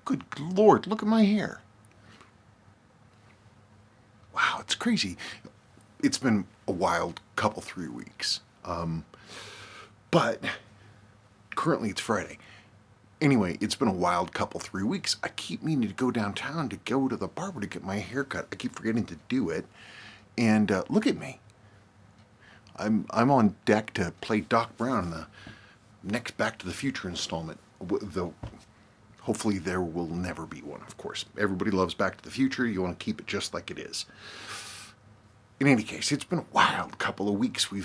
Good Lord, look at my hair. Wow, it's crazy. It's been a wild couple 3 weeks. But currently it's Friday. Anyway, it's been a wild couple 3 weeks. I keep meaning to go downtown to go to the barber to get my hair cut. I keep forgetting to do it. And look at me. I'm on deck to play Doc Brown in the next Back to the Future installment. Though hopefully there will never be one, of course. Everybody loves Back to the Future. You want to keep it just like it is. In any case, it's been a wild couple of weeks. We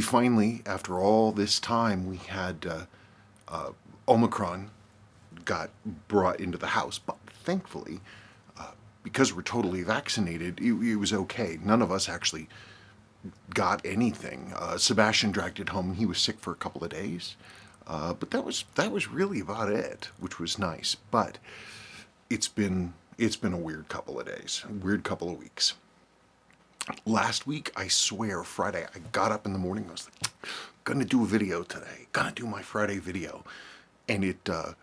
finally, after all this time, we had Omicron got brought into the house. But thankfully, because we're totally vaccinated, it was okay. None of us actually got anything. Sebastian dragged it home. He was sick for a couple of days. But that was really about it, which was nice. But it's been a weird couple of days, a weird couple of weeks. Last week, I swear, Friday, I got up in the morning, I was like, gonna do a video today, gonna do my Friday video. And the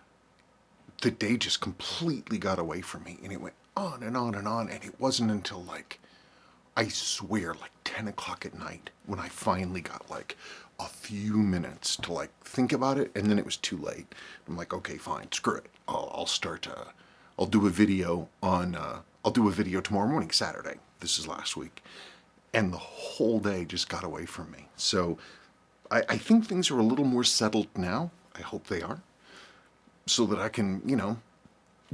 day just completely got away from me, and it went on and on and on, and it wasn't until I swear, 10 o'clock at night when I finally got a few minutes to think about it, and then it was too late. I'm like, okay, fine, screw it. I'll do a video tomorrow morning, Saturday. This is last week. And the whole day just got away from me. So I think things are a little more settled now. I hope they are. So that I can,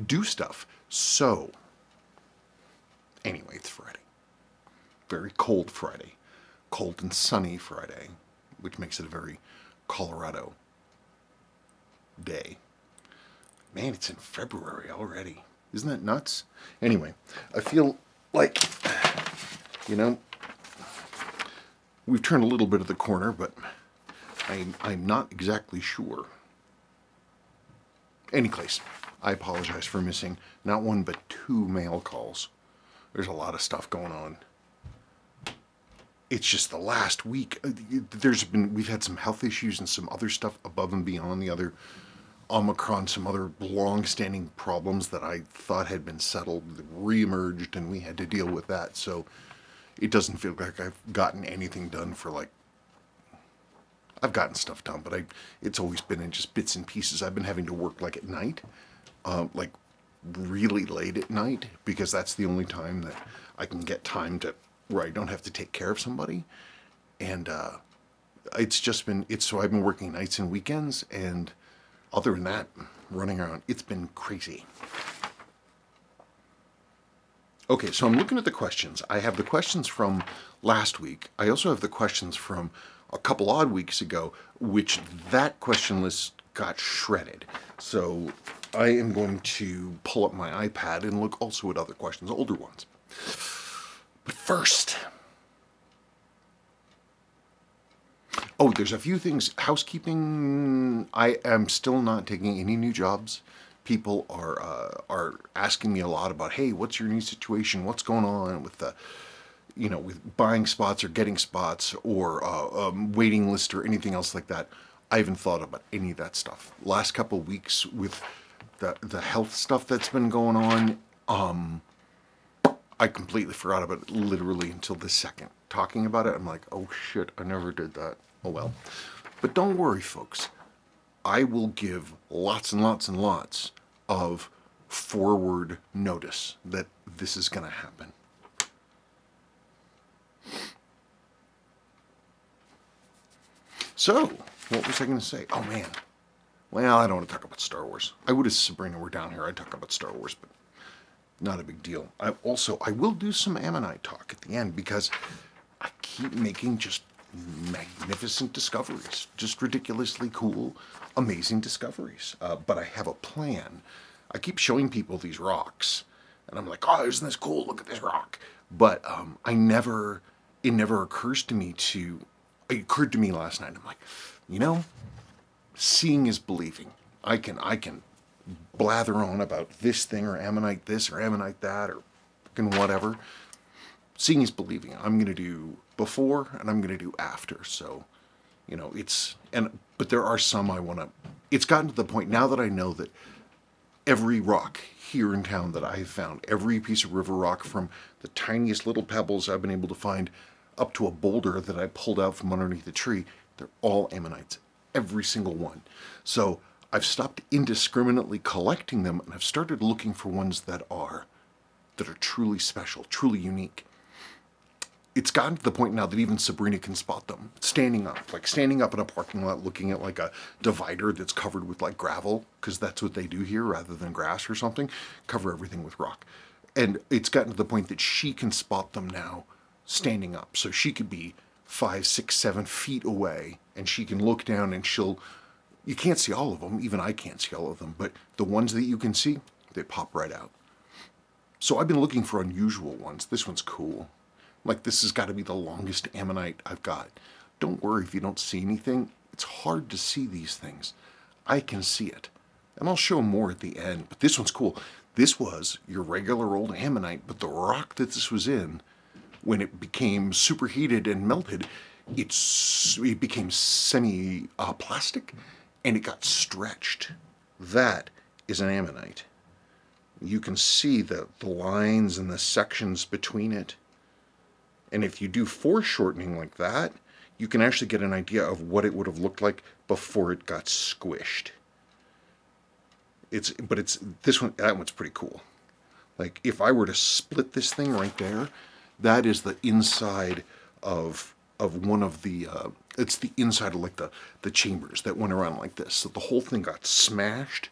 do stuff. So, anyway, it's Friday. Very cold Friday. Cold and sunny Friday, which makes it a very Colorado day. Man, it's in February already. Isn't that nuts? Anyway, I feel like, we've turned a little bit of the corner, but I'm not exactly sure. Any case, I apologize for missing not one but 2 mail calls. There's a lot of stuff going on. It's just the last week. We've had some health issues and some other stuff above and beyond the other Omicron, some other long-standing problems that I thought had been settled, reemerged, and we had to deal with that. So it doesn't feel like I've gotten anything done for I've gotten stuff done, but it's always been in just bits and pieces. I've been having to work at night, really late at night, because that's the only time that I can get time where I don't have to take care of somebody. And so I've been working nights and weekends, and other than that, running around, it's been crazy. Okay, so I'm looking at the questions. I have the questions from last week. I also have the questions from a couple odd weeks ago, which that question list got shredded. So I am going to pull up my iPad and look also at other questions, older ones. But first, there's a few things. Housekeeping, I am still not taking any new jobs. People are asking me a lot about, hey, what's your new situation? What's going on with with buying spots or getting spots or waiting list or anything else like that. I haven't thought about any of that stuff. Last couple of weeks with the health stuff that's been going on, I completely forgot about it literally until the second. Talking about it, I'm like, oh shit, I never did that. Oh well. But don't worry, folks. I will give lots and lots and lots of forward notice that this is going to happen. So, what was I going to say? Oh man. Well, I don't want to talk about Star Wars. I would if Sabrina were down here. I'd talk about Star Wars, but not a big deal. I will do some Ammonite talk at the end because I keep making just magnificent discoveries. Just ridiculously cool, amazing discoveries. But I have a plan. I keep showing people these rocks, and I'm like, oh, isn't this cool? Look at this rock. But it never occurs to me it occurred to me last night. I'm like, seeing is believing. I can blather on about this thing or Ammonite this or Ammonite that or fucking whatever. Seeing is believing. I'm going to do before and I'm going to do after. So, but there are some I want to, it's gotten to the point now that I know that every rock here in town that I have found, every piece of river rock, from the tiniest little pebbles I've been able to find up to a boulder that I pulled out from underneath a tree, they're all ammonites. Every single one. So I've stopped indiscriminately collecting them, and I've started looking for ones that are truly special, truly unique. It's gotten to the point now that even Sabrina can spot them standing up, like standing up in a parking lot looking at like a divider that's covered with like gravel, because that's what they do here rather than grass or something, cover everything with rock. And it's gotten to the point that she can spot them now standing up. So she could be 5, 6, 7 feet away, and she can look down and you can't see all of them, even I can't see all of them, but the ones that you can see, they pop right out. So I've been looking for unusual ones. This one's cool. Like, this has got to be the longest ammonite I've got. Don't worry if you don't see anything. It's hard to see these things. I can see it. And I'll show more at the end, but this one's cool. This was your regular old ammonite, but the rock that this was in, when it became superheated and melted, it became semi-plastic, and it got stretched. That is an ammonite. You can see the lines and the sections between it. And if you do foreshortening like that, you can actually get an idea of what it would have looked like before it got squished. That one's pretty cool. Like, if I were to split this thing right there, that is the inside of one of the, it's the inside of like the chambers that went around like this. So the whole thing got smashed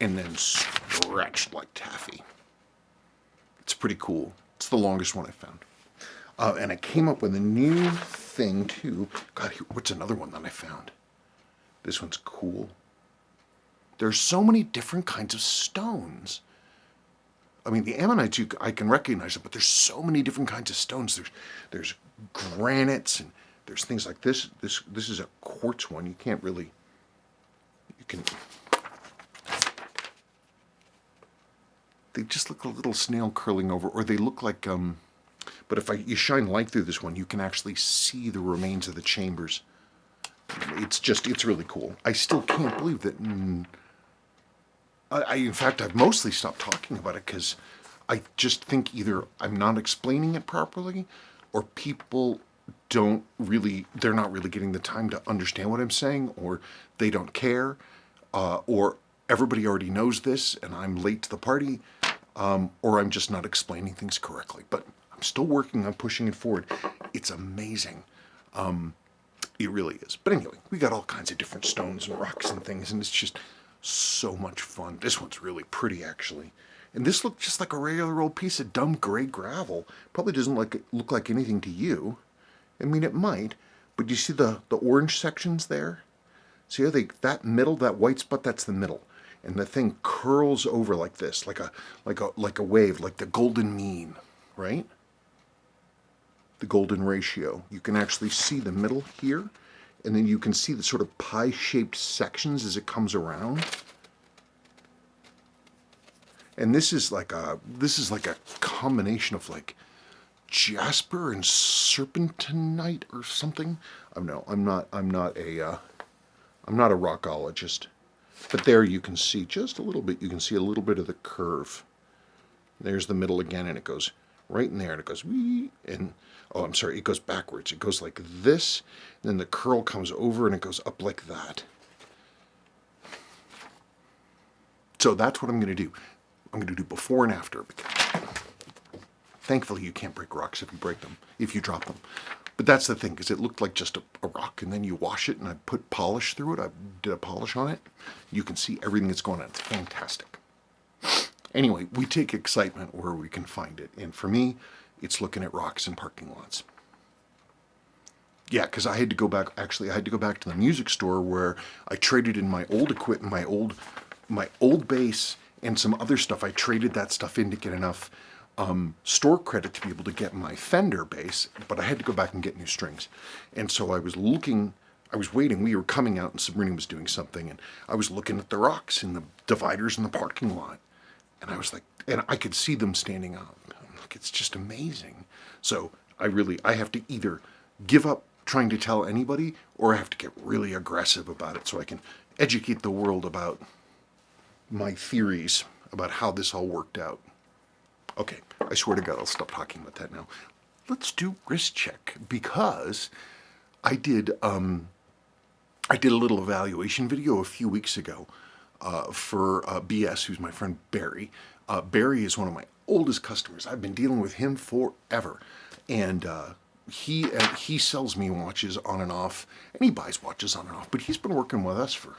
and then stretched like taffy. It's pretty cool. It's the longest one I found. And I came up with a new thing too. God, what's another one that I found? This one's cool. There's so many different kinds of stones. I mean, the ammonites, I can recognize it, but there's so many different kinds of stones. There's granites, and there's things like this. This is a quartz one. You can't really, they just look a little snail curling over, or they look like, but if you shine light through this one, you can actually see the remains of the chambers. It's really cool. I still can't believe that. In fact, I've mostly stopped talking about it because I just think either I'm not explaining it properly, or people they're not really getting the time to understand what I'm saying, or they don't care, or everybody already knows this and I'm late to the party, or I'm just not explaining things correctly. But I'm still working on pushing it forward. It's amazing. It really is. But anyway, we got all kinds of different stones and rocks and things, and it's just so much fun. This one's really pretty, actually. And this looked just like a regular old piece of dumb gray gravel. Probably doesn't look like anything to you. I mean, it might, but you see the orange sections there? See how that middle, that white spot, that's the middle. And the thing curls over like this, like a wave, like the golden mean, right? The golden ratio. You can actually see the middle here, and then you can see the sort of pie-shaped sections as it comes around. And this is like a combination of like jasper and serpentinite or something. I'm not a rockologist, but there you can see just a little bit. You can see a little bit of the curve. There's the middle again, and it goes right in there, and it goes wee, and oh, I'm sorry, it goes backwards. It goes like this, and then the curl comes over, and it goes up like that. So that's what I'm going to do. I'm going to do before and after. Thankfully, you can't break rocks if you break them, if you drop them. But that's the thing, because it looked like just a rock, and then you wash it, and I put polish through it. I did a polish on it. You can see everything that's going on. It's fantastic. Anyway, we take excitement where we can find it. And for me, it's looking at rocks in parking lots. Yeah, because I had to go back to the music store where I traded in my old equipment, my old bass, and some other stuff. I traded that stuff in to get enough store credit to be able to get my Fender bass, but I had to go back and get new strings. And so I was waiting, we were coming out and Sabrina was doing something, and I was looking at the rocks and the dividers in the parking lot. And I was like, and I could see them standing up. I'm like, it's just amazing. So I have to either give up trying to tell anybody, or I have to get really aggressive about it so I can educate the world about my theories about how this all worked out. Okay, I swear to God, I'll stop talking about that now. Let's do wrist check, because I did a little evaluation video a few weeks ago for BS, who's my friend Barry. Barry is one of my oldest customers. I've been dealing with him forever, and he sells me watches on and off, and he buys watches on and off. But he's been working with us for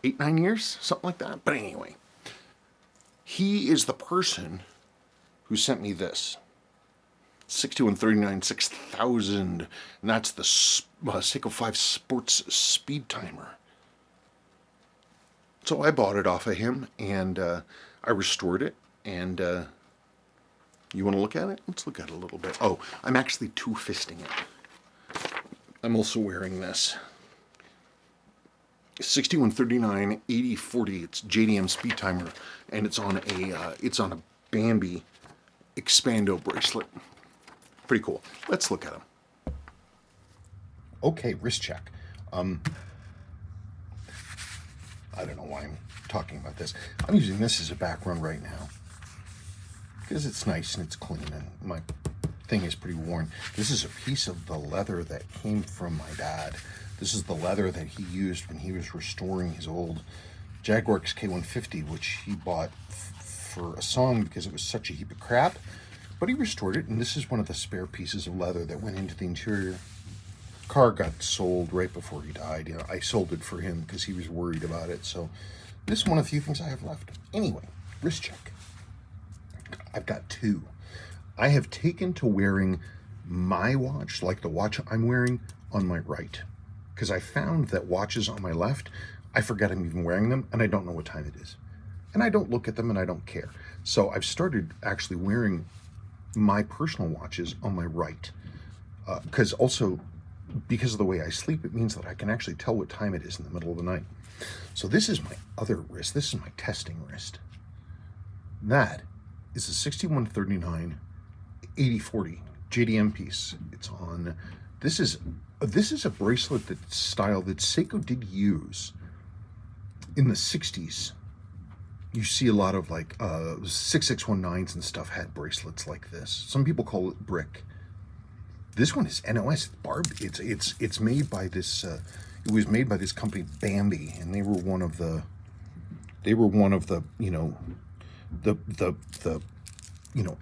8-9 years, something like that. But anyway, he is the person who sent me this 6139 6000, and that's the Seiko 5 Sports Speed Timer. So I bought it off of him, and I restored it, and you want to look at it? Let's look at it a little bit. Oh, I'm actually two-fisting it. I'm also wearing this 6139 8040. It's JDM Speed Timer, and it's on a Bambi Expando bracelet. Pretty cool. Let's look at them. Okay, wrist check. I don't know why I'm talking about this. I'm using this as a background right now because it's nice and it's clean, and my thing is pretty worn. This is a piece of the leather that came from my dad. This is the leather that he used when he was restoring his old Jaguar XK150, which he bought for a song because it was such a heap of crap. But he restored it, and this is one of the spare pieces of leather that went into the interior. Car got sold right before he died. You know, I sold it for him because he was worried about it. So this is one of the few things I have left. Anyway, wrist check. I've got two. I have taken to wearing my watch, like the watch I'm wearing, on my right, because I found that watches on my left, I forget I'm even wearing them, and I don't know what time it is. And I don't look at them, and I don't care. So I've started actually wearing my personal watches on my right, because of the way I sleep, it means that I can actually tell what time it is in the middle of the night. So this is my other wrist. This is my testing wrist. That is a 6139 8040 JDM piece. It's on. This is a bracelet style that Seiko did use in the 60s. You see a lot of like 6619s and stuff had bracelets like this. Some people call it brick. This one is NOS. It's made by this. It was made by this company Bambi, and they were one of the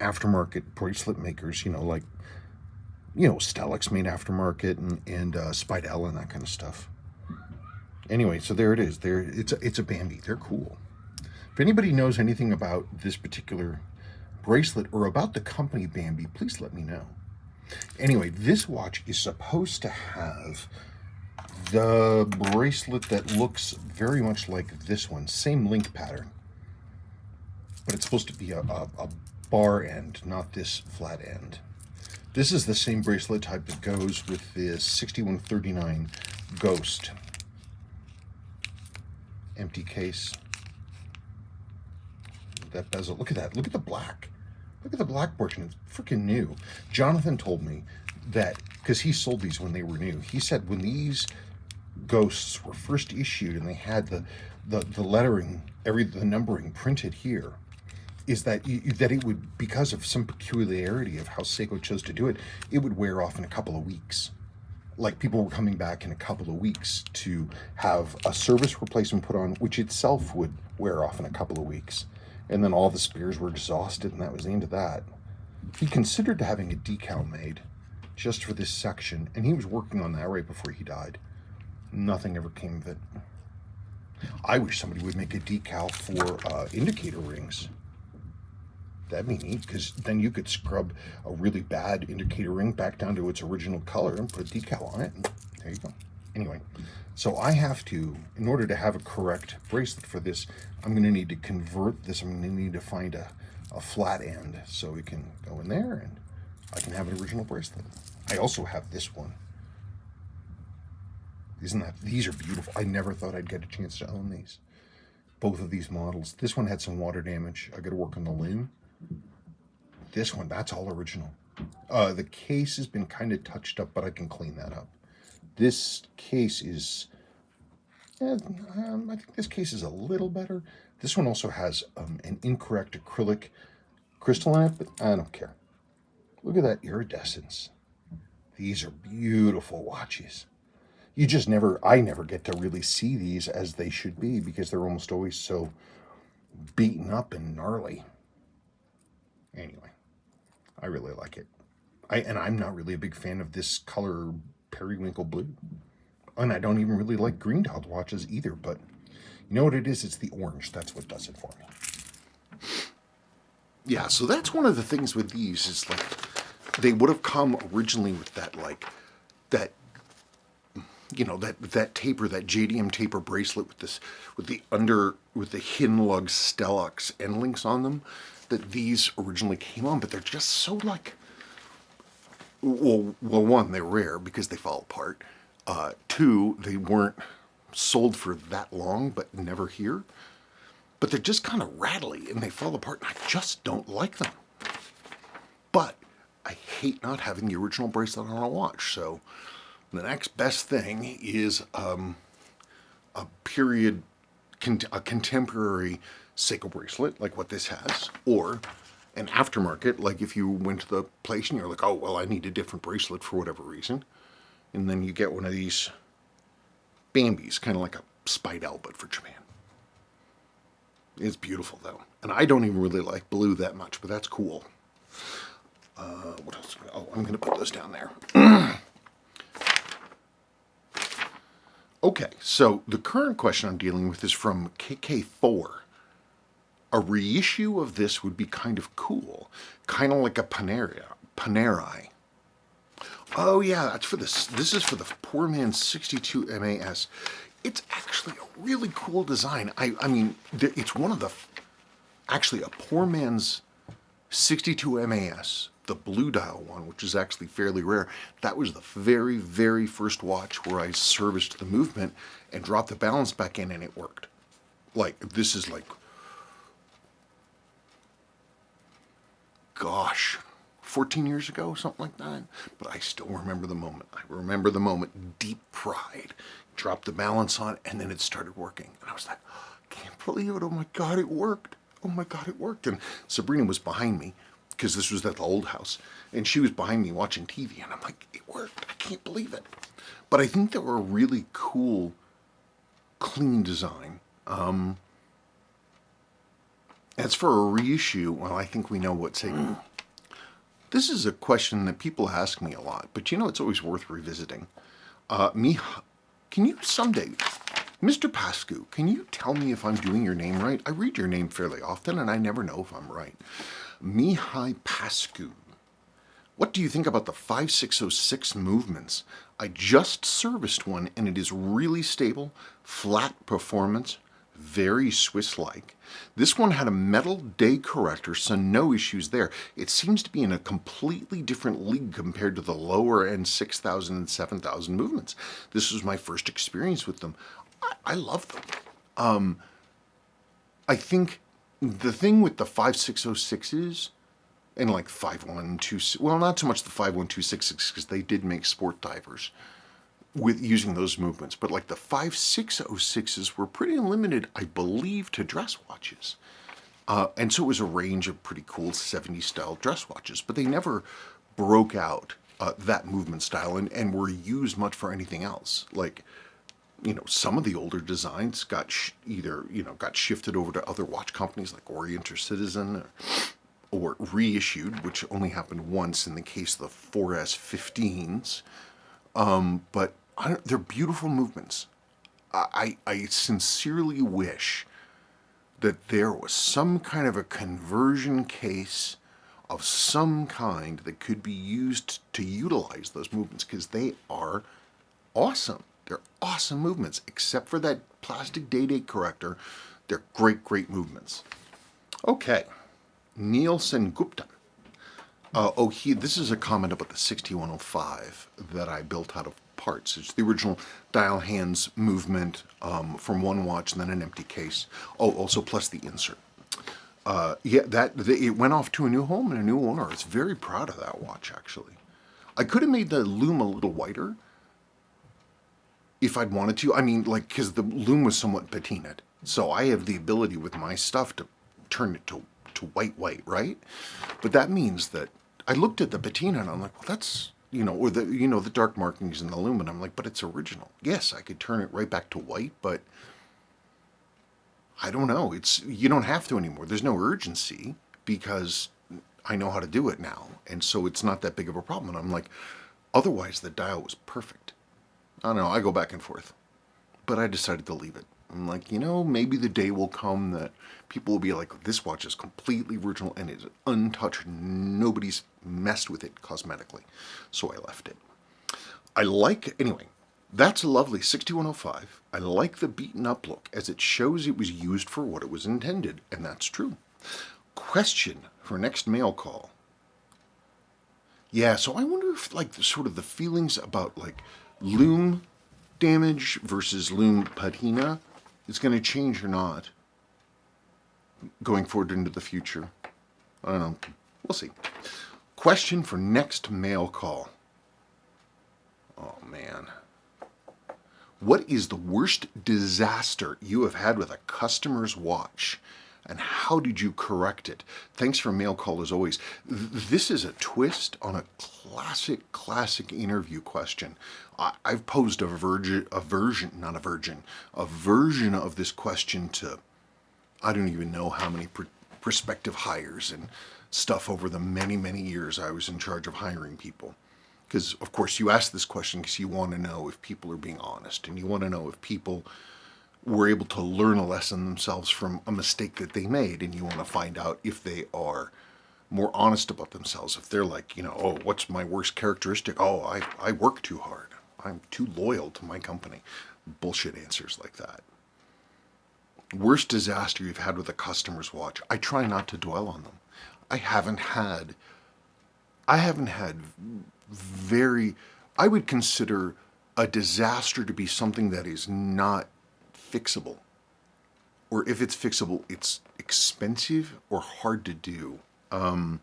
aftermarket bracelet makers. Stellix made aftermarket, and Spidel and that kind of stuff. Anyway, so there it is. It's a Bambi. They're cool. If anybody knows anything about this particular bracelet or about the company Bambi, please let me know. Anyway, this watch is supposed to have the bracelet that looks very much like this one, same link pattern, but it's supposed to be a bar end, not this flat end. This is the same bracelet type that goes with the 6139 Ghost. Empty case. That bezel. Look at that. Look at the black. Look at the black portion. It's freaking new. Jonathan told me that, because he sold these when they were new, he said when these Ghosts were first issued and they had the lettering, the numbering printed here, is that it would, because of some peculiarity of how Seiko chose to do it, it would wear off in a couple of weeks. Like people were coming back in a couple of weeks to have a service replacement put on, which itself would wear off in a couple of weeks. And then all the spares were exhausted, and that was the end of that. He considered having a decal made just for this section, and he was working on that right before he died. Nothing ever came of it. I wish somebody would make a decal for indicator rings. That'd be neat, because then you could scrub a really bad indicator ring back down to its original color and put a decal on it, and there you go. Anyway, so I have to, in order to have a correct bracelet for this, I'm going to need to convert this. I'm going to need to find a flat end so it can go in there and I can have an original bracelet. I also have this one. These are beautiful. I never thought I'd get a chance to own these. Both of these models. This one had some water damage. I got to work on the loom. This one, that's all original. The case has been kind of touched up, but I can clean that up. This case is, I think this case is a little better. This one also has an incorrect acrylic crystal in it, but I don't care. Look at that iridescence. These are beautiful watches. I never get to really see these as they should be because they're almost always so beaten up and gnarly. Anyway, I really like it. I'm not really a big fan of this color periwinkle blue. And I don't even really like green dialed watches either, but you know what it is? It's the orange. That's what does it for me. Yeah, so that's one of the things with these is like they would have come originally with that that taper, that JDM taper bracelet with the Hinlug Stellux end links on them that these originally came on, but they're just so like well, one, they're rare because they fall apart. Two, they weren't sold for that long, but never here. But they're just kind of rattly and they fall apart, and I just don't like them. But I hate not having the original bracelet on a watch, so the next best thing is a contemporary Seiko bracelet, like what this has, or an aftermarket, like if you went to the place and you're like, oh, well, I need a different bracelet for whatever reason. And then you get one of these Bambis, kind of like a Speidel, but for Japan. It's beautiful, though. And I don't even really like blue that much, but that's cool. What else? Oh, I'm going to put those down there. Okay, so the current question I'm dealing with is from KK4. A reissue of this would be kind of cool. Kind of like a Panerai. Oh yeah, that's for this. This is for the Poor Man's 62 MAS. It's actually a really cool design. I mean, it's one of the... Actually, a Poor Man's 62 MAS, the blue dial one, which is actually fairly rare. That was the very, very first watch where I serviced the movement and dropped the balance back in and it worked. Like, this is like... Gosh, 14 years ago, something like that. But I still remember the moment. I remember the moment, deep pride. Dropped the balance on, and then it started working. And I was like, oh, I can't believe it. Oh my God, it worked. Oh my God, it worked. And Sabrina was behind me, because this was at the old house. And she was behind me watching TV, and I'm like, it worked. I can't believe it. But I think they were a really cool, clean design. As for a reissue, well, I think we know what Seiko. This is a question that people ask me a lot, but you know it's always worth revisiting. Can you someday, Mr. Pascu, can you tell me if I'm doing your name right? I read your name fairly often, and I never know if I'm right. Mihai Pascu. What do you think about the 5606 movements? I just serviced one, and it is really stable, flat performance, very Swiss-like. This one had a metal day corrector, so no issues there. It seems to be in a completely different league compared to the lower end 6,000 and 7,000 movements. This was my first experience with them. I love them. I think the thing with the 5606s and like 5126, well, not so much the 51266 because they did make sport divers with using those movements, but like the 5606s were pretty limited, I believe, to dress watches. And so it was a range of pretty cool 70s style dress watches, but they never broke out that movement style and were used much for anything else. Like, you know, some of the older designs got got shifted over to other watch companies like Orient or Citizen, or reissued, which only happened once in the case of the 4S15s. But they're beautiful movements. I sincerely wish that there was some kind of a conversion case of some kind that could be used to utilize those movements, because they are awesome. They're awesome movements, except for that plastic day-date corrector. They're great, great movements. Okay, Nielsen Gupta. This is a comment about the 6105 that I built out of parts. It's the original dial hands movement from one watch and then an empty case. Oh, also plus the insert. It went off to a new home and a new owner. I was very proud of that watch, actually. I could have made the loom a little whiter, if I'd wanted to. I mean, like, because the lume was somewhat patinaed, so I have the ability with my stuff to turn it to white, right? But that means that I looked at the patina and I'm like, well, that's, or the dark markings in the lume, and I'm like, but it's original. Yes, I could turn it right back to white, but I don't know. You don't have to anymore. There's no urgency because I know how to do it now, and so it's not that big of a problem. And I'm like, otherwise the dial was perfect. I don't know. I go back and forth, but I decided to leave it. I'm like, maybe the day will come that people will be like, this watch is completely original and is untouched. Nobody's messed with it cosmetically. So I left it. Anyway, that's a lovely 6105. I like the beaten up look as it shows it was used for what it was intended, and that's true. Question for next mail call. Yeah, so I wonder if sort of the feelings about lume damage versus lume patina is going to change or not going forward into the future. I don't know. We'll see. Question for next mail call. Oh, man. What is the worst disaster you have had with a customer's watch, and how did you correct it? Thanks for mail call as always. This is a twist on a classic interview question. I've posed a version of this question to, I don't even know how many prospective hires and stuff over the many years I was in charge of hiring people. Because, of course, you ask this question because you want to know if people are being honest, and you want to know if people were able to learn a lesson themselves from a mistake that they made, and you want to find out if they are more honest about themselves. If they're like, oh, what's my worst characteristic? Oh, I work too hard. I'm too loyal to my company. Bullshit answers like that. Worst disaster you've had with a customer's watch. I try not to dwell on them. I haven't had I would consider a disaster to be something that is not fixable. Or if it's fixable, it's expensive or hard to do. I've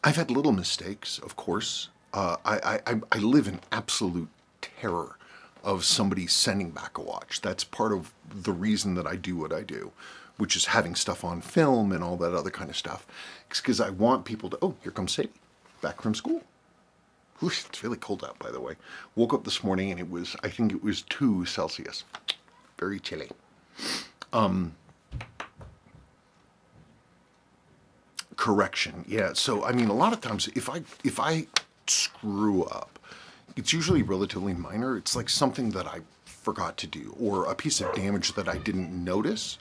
had little mistakes, of course. I live in absolute terror of somebody sending back a watch. That's part of the reason that I do what I do, which is having stuff on film and all that other kind of stuff. It's because I want people to, oh, here comes Sadie, back from school. Oof, it's really cold out, by the way. Woke up this morning and I think it was 2 Celsius. Very chilly. Correction. Yeah, so, I mean, a lot of times, if I screw up, it's usually relatively minor. It's like something that I forgot to do, or a piece of damage that I didn't notice.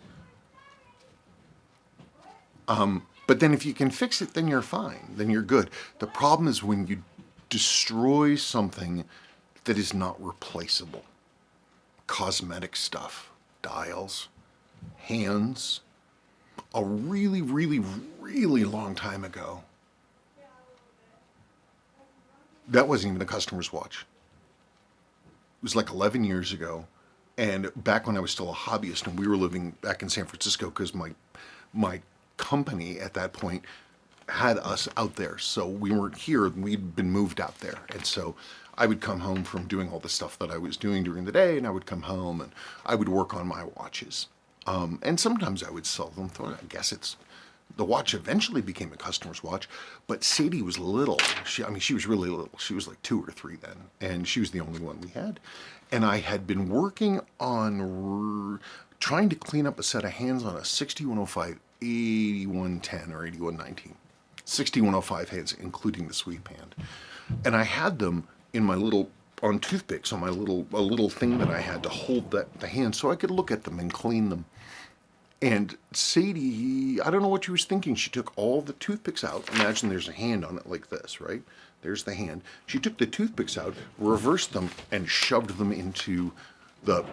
But then if you can fix it, then you're fine. Then you're good. The problem is when you destroy something that is not replaceable. Cosmetic stuff, dials, hands. A really long time ago. That wasn't even a customer's watch. It was like 11 years ago. And back when I was still a hobbyist and we were living back in San Francisco, because my company at that point had us out there. So we weren't here, we'd been moved out there. And so I would come home from doing all the stuff that I was doing during the day, and I would come home and I would work on my watches. And sometimes I would sell them. I guess the watch eventually became a customer's watch, but Sadie was little. She was really little. She was like 2 or 3 then, and she was the only one we had. And I had been working on trying to clean up a set of hands on a 6105 8110 or 8119. 6105 hands, including the sweep hand. And I had them on toothpicks on a little thing that I had to hold the hand so I could look at them and clean them. And Sadie, I don't know what she was thinking. She took all the toothpicks out. Imagine there's a hand on it like this, right? There's the hand. She took the toothpicks out, reversed them, and shoved them into the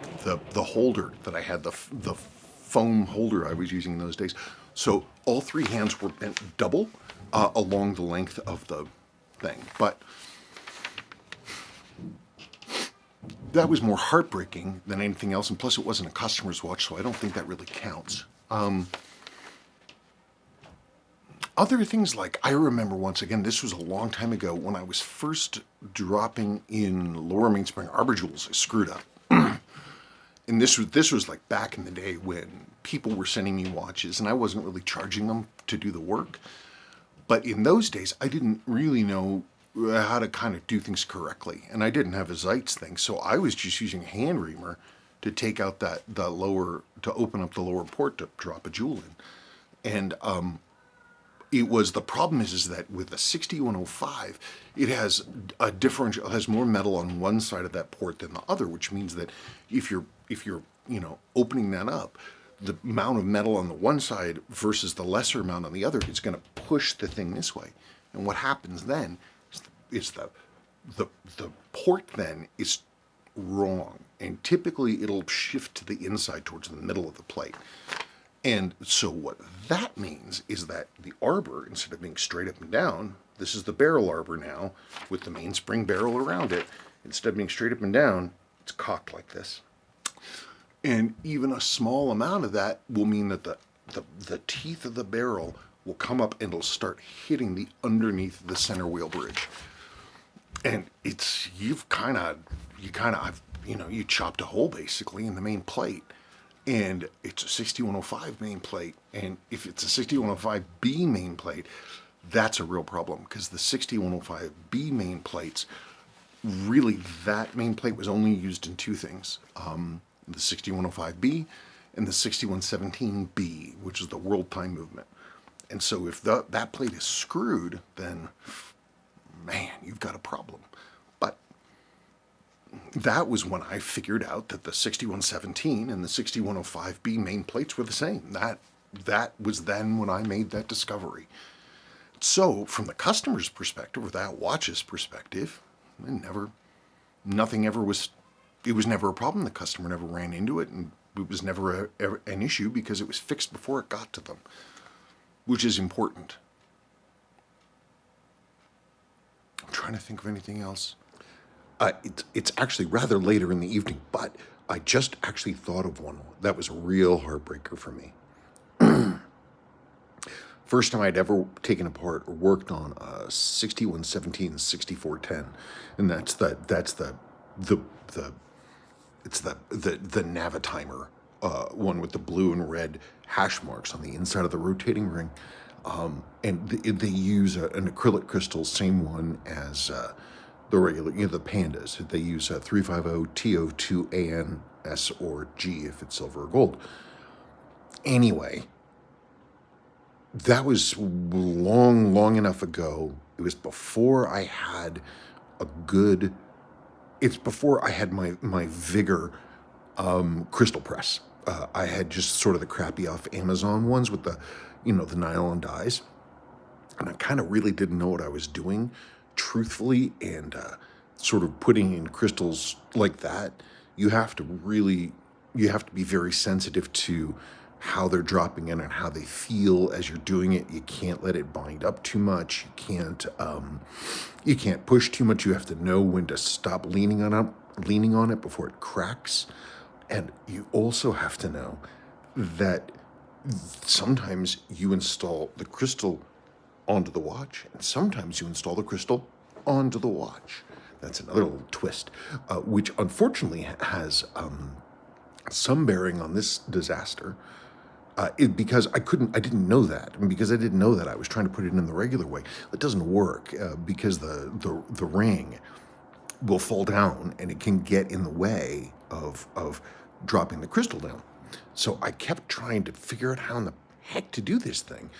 holder that I had, the foam holder I was using in those days. So all 3 hands were bent double along the length of the thing. But that was more heartbreaking than anything else, and plus it wasn't a customer's watch, so I don't think that really counts. Other things like, I remember once again, this was a long time ago, when I was first dropping in Lower Mainspring Arbor Jewels, I screwed up. And this was like back in the day when people were sending me watches and I wasn't really charging them to do the work. But in those days, I didn't really know how to kind of do things correctly, and I didn't have a Zeitz thing, so I was just using a hand reamer to take out the lower, to open up the lower port to drop a jewel in. And it was, the problem is that with the 6105, it has a differential, it has more metal on one side of that port than the other, which means that if you're opening that up, the amount of metal on the one side versus the lesser amount on the other is going to push the thing this way. And what happens then is the port then is wrong, and typically it'll shift to the inside towards the middle of the plate. And so what that means is that the arbor, instead of being straight up and down, this is the barrel arbor now with the mainspring barrel around it. Instead of being straight up and down, it's cocked like this. And even a small amount of that will mean that the teeth of the barrel will come up and it'll start hitting the underneath the center wheel bridge. And it's, you chopped a hole basically in the main plate. And it's a 6105 main plate. And if it's a 6105B main plate, that's a real problem, because the 6105B main plates, really that main plate was only used in two things. The 6105B and the 6117B, which is the world time movement. And so if that plate is screwed, then, man, you've got a problem. But that was when I figured out that the 6117 and the 6105B main plates were the same. That was then when I made that discovery. So from the customer's perspective, or that watch's perspective, nothing ever was, it was never a problem. The customer never ran into it, and it was never an issue because it was fixed before it got to them, which is important. I'm trying to think of anything else. It's actually rather later in the evening, but I just actually thought of one that was a real heartbreaker for me. First time I'd ever taken apart or worked on a 6117 6410, and that's the Navitimer one with the blue and red hash marks on the inside of the rotating ring, and they use an acrylic crystal, same one as the regular, the Pandas. They use 350 TO2 ANS or G if it's silver or gold. Anyway, that was long enough ago. It was before I had it's before I had my Vigor crystal press. I had just sort of the crappy off Amazon ones with the nylon dies. And I kind of really didn't know what I was doing, truthfully, and sort of putting in crystals like that, you have to be very sensitive to how they're dropping in and how they feel as you're doing it. You can't let it bind up too much. You can't push too much. You have to know when to stop leaning on it before it cracks. And you also have to know that sometimes you install the crystal onto the watch, and sometimes you install the crystal onto the watch. That's another little twist, which unfortunately has some bearing on this disaster. Because I didn't know that. And because I didn't know that, I was trying to put it in the regular way. It doesn't work because the ring will fall down and it can get in the way of dropping the crystal down. So I kept trying to figure out how in the heck to do this thing.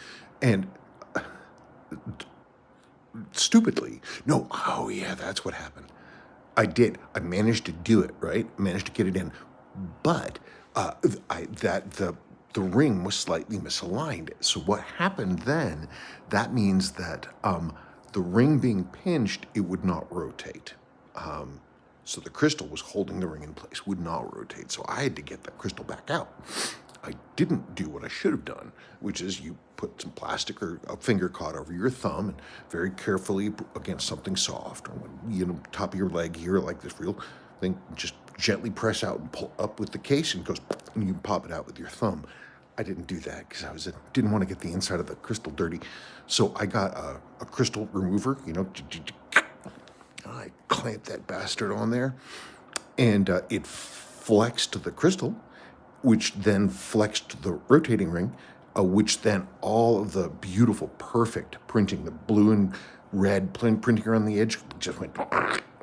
And stupidly, no, oh yeah, that's what happened. I did. I managed to do it, right? Managed to get it in. But the ring was slightly misaligned. So what happened then, that means that the ring being pinched, it would not rotate. So the crystal was holding the ring in place, would not rotate. So I had to get that crystal back out. I didn't do what I should have done, which is you put some plastic or a finger caught over your thumb and very carefully against something soft, or top of your leg here, like this real thing, just gently press out and pull up with the case, and it goes, and you pop it out with your thumb. I didn't do that because didn't want to get the inside of the crystal dirty. So I got a crystal remover, I clamped that bastard on there, and it flexed the crystal, which then flexed the rotating ring, which then all of the beautiful, perfect printing, the blue and red printing around the edge, just went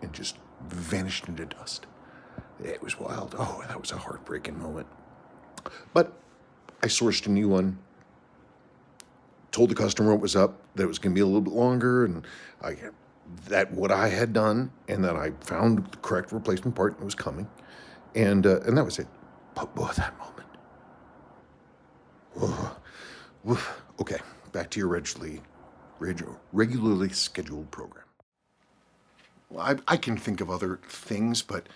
and just vanished into dust. It was wild. Oh, that was a heartbreaking moment. But I sourced a new one, told the customer what was up, that it was going to be a little bit longer, and what I had done, and that I found the correct replacement part, and it was coming, and that was it. But that moment. Okay, back to your regularly scheduled program. Well, I can think of other things, but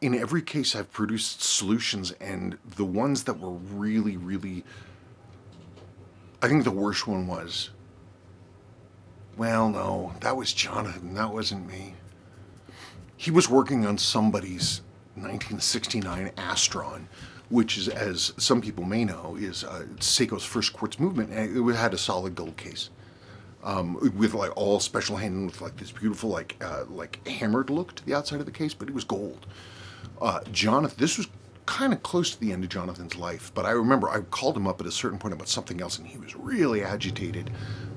in every case I've produced solutions, and the ones that were really, really, I think the worst one was, well, no, that was Jonathan, that wasn't me. He was working on somebody's 1969 Astron, which is, as some people may know, is Seiko's first quartz movement, and it had a solid gold case. With like all special handling, with like this beautiful like hammered look to the outside of the case, but it was gold. Jonathan, this was kind of close to the end of Jonathan's life, but I remember I called him up at a certain point about something else, and he was really agitated,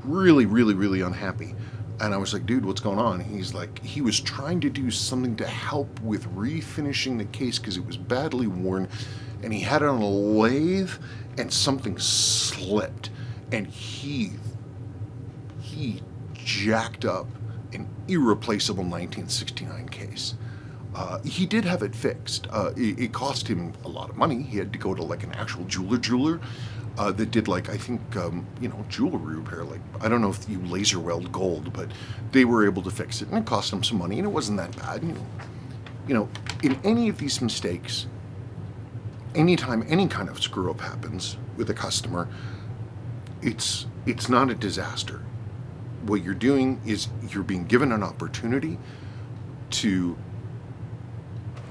really, really, really unhappy. And I was like, dude, what's going on? And he's like, he was trying to do something to help with refinishing the case because it was badly worn, and he had it on a lathe, and something slipped, and he jacked up an irreplaceable 1969 case. He did have it fixed. It cost him a lot of money. He had to go to like an actual jeweler that did like, I think, jewelry repair. Like, I don't know if you laser weld gold, but they were able to fix it, and it cost him some money, and it wasn't that bad. In any of these mistakes, anytime any kind of screw up happens with a customer, it's not a disaster. What you're doing is you're being given an opportunity to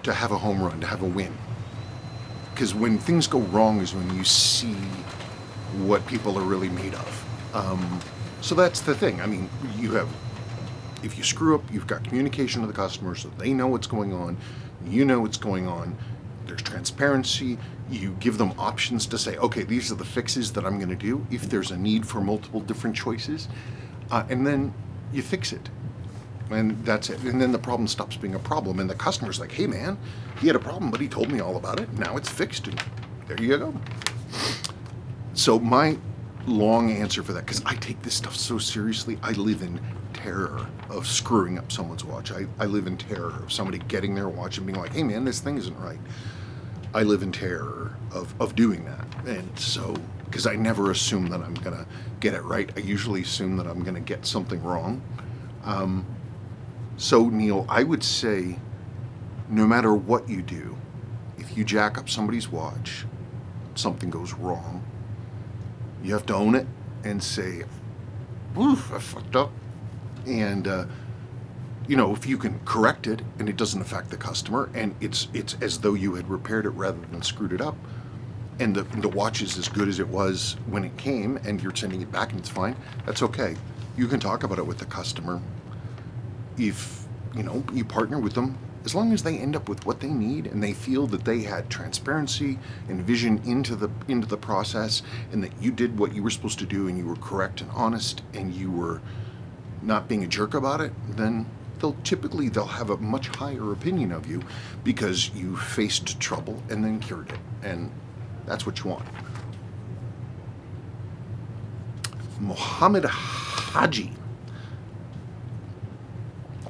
have a home run, to have a win. Because when things go wrong is when you see what people are really made of. So that's the thing. I mean, if you screw up, you've got communication with the customer so they know what's going on, you know what's going on, there's transparency, you give them options to say, okay, these are the fixes that I'm going to do if there's a need for multiple different choices, and then you fix it. And that's it. And then the problem stops being a problem. And the customer's like, hey, man, he had a problem, but he told me all about it. Now it's fixed. And there you go. So my long answer for that, because I take this stuff so seriously, I live in terror of screwing up someone's watch. I live in terror of somebody getting their watch and being like, hey, man, this thing isn't right. I live in terror of doing that. And so, because I never assume that I'm going to get it right. I usually assume that I'm going to get something wrong. So, Neil, I would say no matter what you do, if you jack up somebody's watch, something goes wrong, you have to own it and say, oof, I fucked up. And, if you can correct it and it doesn't affect the customer and it's as though you had repaired it rather than screwed it up, and the watch is as good as it was when it came and you're sending it back and it's fine, that's okay. You can talk about it with the customer. If you partner with them, as long as they end up with what they need and they feel that they had transparency and vision into the process, and that you did what you were supposed to do and you were correct and honest and you were not being a jerk about it, then they'll have a much higher opinion of you because you faced trouble and then cured it, and that's what you want. Mohammed Haji.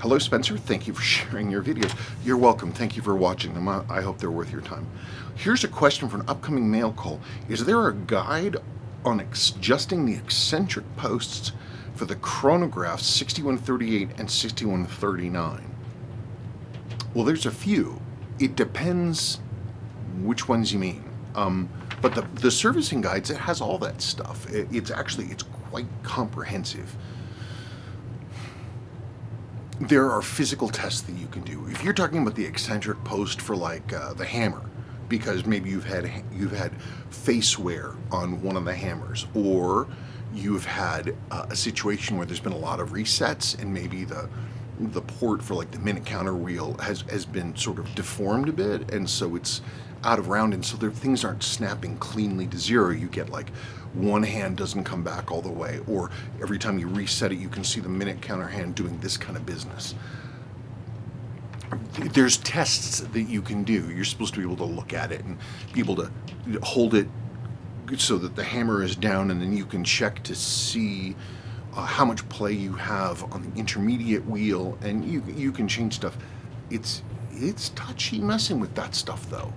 Hello, Spencer. Thank you for sharing your videos. You're welcome. Thank you for watching them. I hope they're worth your time. Here's a question for an upcoming mail call. Is there a guide on adjusting the eccentric posts for the chronograph 6138 and 6139? Well, there's a few. It depends which ones you mean. But the servicing guides, it has all that stuff. It's quite comprehensive. There are physical tests that you can do. If you're talking about the eccentric post for like the hammer, because maybe you've had face wear on one of the hammers, or you've had a situation where there's been a lot of resets, and maybe the port for like the minute counter wheel has been sort of deformed a bit, and so it's out of round, and so things aren't snapping cleanly to zero. You get like one hand doesn't come back all the way, or every time you reset it, you can see the minute counter hand doing this kind of business. There's tests that you can do. You're supposed to be able to look at it and be able to hold it so that the hammer is down, and then you can check to see how much play you have on the intermediate wheel, and you can change stuff. It's touchy messing with that stuff though.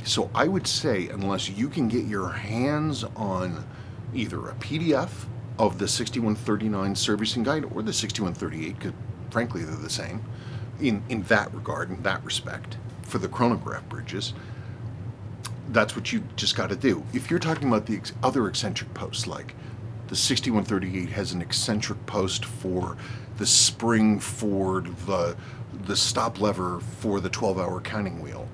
So I would say, unless you can get your hands on either a PDF of the 6139 servicing guide or the 6138, because frankly they're the same in that regard, in that respect, for the chronograph bridges, that's what you just got to do. If you're talking about the other eccentric posts, like the 6138 has an eccentric post for the spring for the stop lever for the 12-hour counting wheel,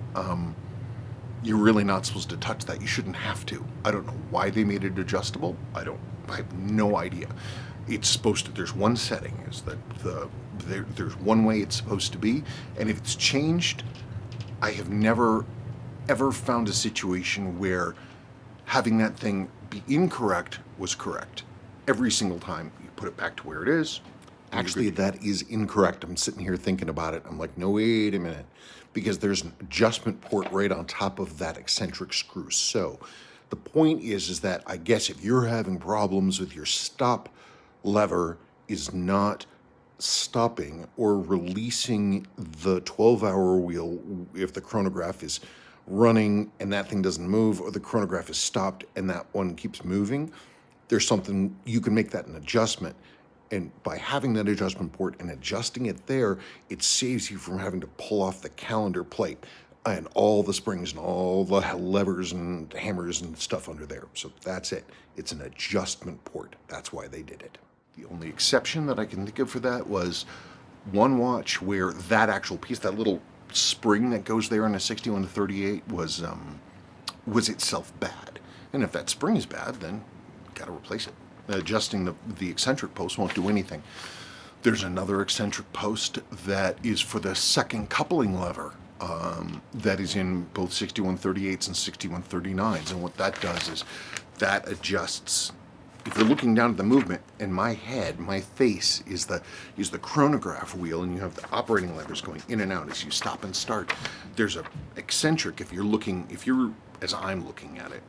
you're really not supposed to touch that. You shouldn't have to. I don't know why they made it adjustable. I have no idea. It's supposed to, there's one setting, is that there's one way it's supposed to be, and if it's changed, I have never ever found a situation where having that thing be incorrect was correct. Every single time you put it back to where it is. Actually, that is incorrect. I'm sitting here thinking about it. I'm like, no, wait a minute, because there's an adjustment port right on top of that eccentric screw. So the point is that I guess if you're having problems with your stop lever is not stopping or releasing the 12-hour wheel, if the chronograph is running and that thing doesn't move, or the chronograph is stopped and that one keeps moving, there's something, you can make that an adjustment. And by having that adjustment port and adjusting it there, it saves you from having to pull off the calendar plate and all the springs and all the levers and hammers and stuff under there. So that's it. It's an adjustment port. That's why they did it. The only exception that I can think of for that was one watch where that actual piece, that little spring that goes there in a 61 to 38 was itself bad. And if that spring is bad, then got to replace it. Adjusting the eccentric post won't do anything. There's another eccentric post that is for the second coupling lever that is in both 6138s and 6139s. And what that does is that adjusts. If you're looking down at the movement, in my head, my face is the chronograph wheel, and you have the operating levers going in and out as you stop and start. There's a eccentric if you're as I'm looking at it.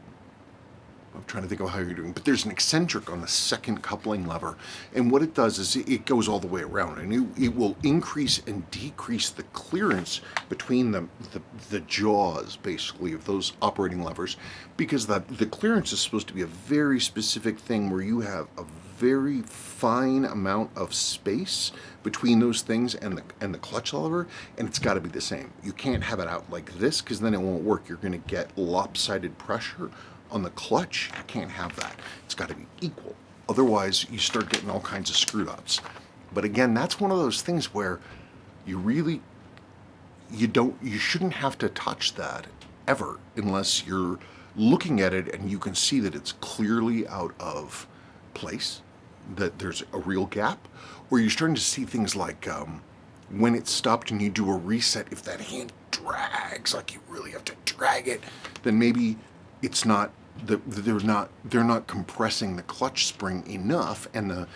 I'm trying to think of how you're doing, but there's an eccentric on the second coupling lever, and what it does is it goes all the way around, and it will increase and decrease the clearance between the jaws, basically, of those operating levers, because the clearance is supposed to be a very specific thing where you have a very fine amount of space between those things and the clutch lever, and it's got to be the same. You can't have it out like this, because then it won't work. You're going to get lopsided pressure on the clutch. You can't have that. It's got to be equal. Otherwise, you start getting all kinds of screw ups. But again, that's one of those things where you shouldn't have to touch that ever unless you're looking at it and you can see that it's clearly out of place, that there's a real gap, or you're starting to see things like when it's stopped and you do a reset, if that hand drags, like you really have to drag it, then maybe it's not they're not compressing the clutch spring enough, and the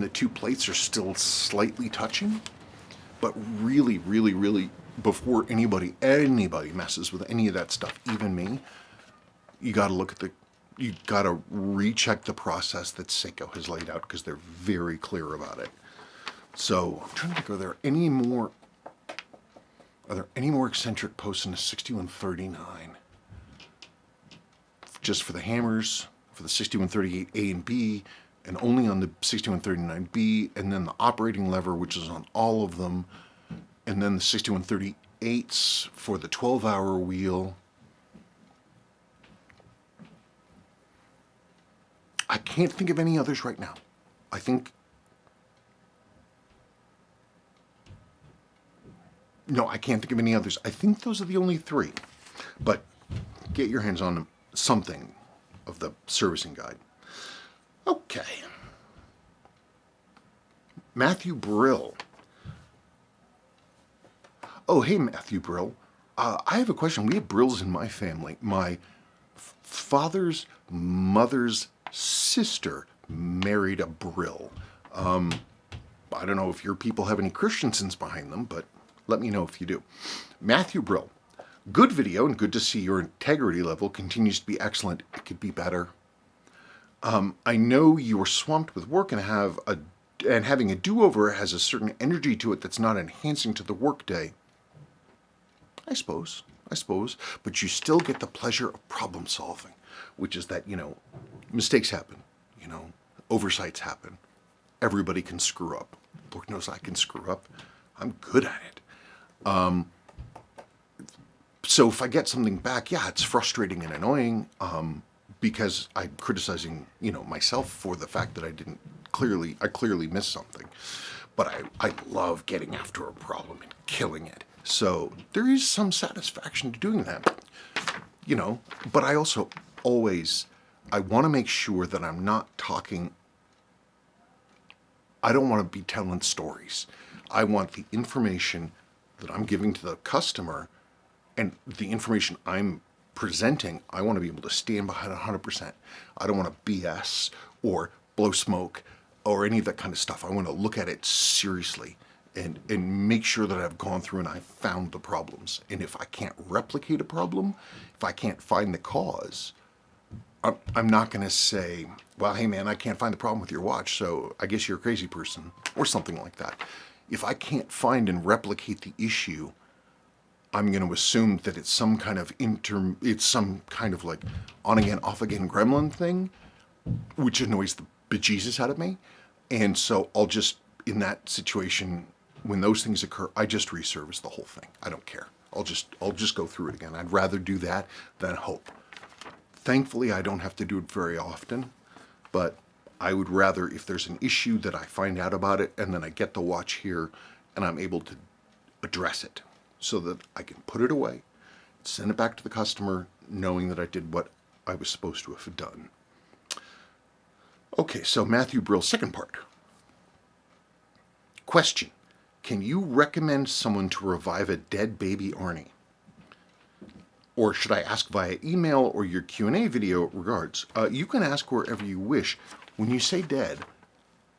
two plates are still slightly touching. But really, really, really, before anybody messes with any of that stuff, even me, you got to recheck the process that Seiko has laid out, because they're very clear about it. So I'm trying to think, are there any more eccentric posts in the 6139? Just for the hammers, for the 6138A and B, and only on the 6139B, and then the operating lever, which is on all of them, and then the 6138s for the 12-hour wheel. I can't think of any others right now. No, I can't think of any others. I think those are the only three. But get your hands on something of the servicing guide. Okay. Matthew Brill. Oh, hey, Matthew Brill. I have a question. We have Brills in my family. My father's mother's sister married a Brill. I don't know if your people have any Christiansons behind them, but let me know if you do. Matthew Brill. Good video and good to see your integrity level continues to be excellent. It could be better. I know you are swamped with work and having a do-over has a certain energy to it that's not enhancing to the workday. I suppose, but you still get the pleasure of problem solving, which is that, mistakes happen, oversights happen. Everybody can screw up. Lord knows I can screw up. I'm good at it. So if I get something back, yeah, it's frustrating and annoying, because I'm criticizing, myself for the fact that I clearly missed something. But I love getting after a problem and killing it. So there is some satisfaction to doing that, but I also I want to make sure that I'm not talking, I don't want to be telling stories. I want the information that I'm giving to the customer and the information I'm presenting, I want to be able to stand behind 100%. I don't want to BS or blow smoke or any of that kind of stuff. I want to look at it seriously and make sure that I've gone through and I've found the problems. And if I can't replicate a problem, if I can't find the cause, I'm not going to say, well, hey man, I can't find the problem with your watch, so I guess you're a crazy person, or something like that. If I can't find and replicate the issue, I'm going to assume that it's some kind of like on again, off again gremlin thing, which annoys the bejesus out of me. And so I'll just, in that situation, when those things occur, I just reservice the whole thing. I don't care. I'll just go through it again. I'd rather do that than hope. Thankfully, I don't have to do it very often, but I would rather, if there's an issue, that I find out about it and then I get the watch here and I'm able to address it so that I can put it away, send it back to the customer, knowing that I did what I was supposed to have done. Okay, so Matthew Brill's second part. Question. Can you recommend someone to revive a dead baby Arnie? Or should I ask via email or your Q&A video? Regards. You can ask wherever you wish. When you say dead,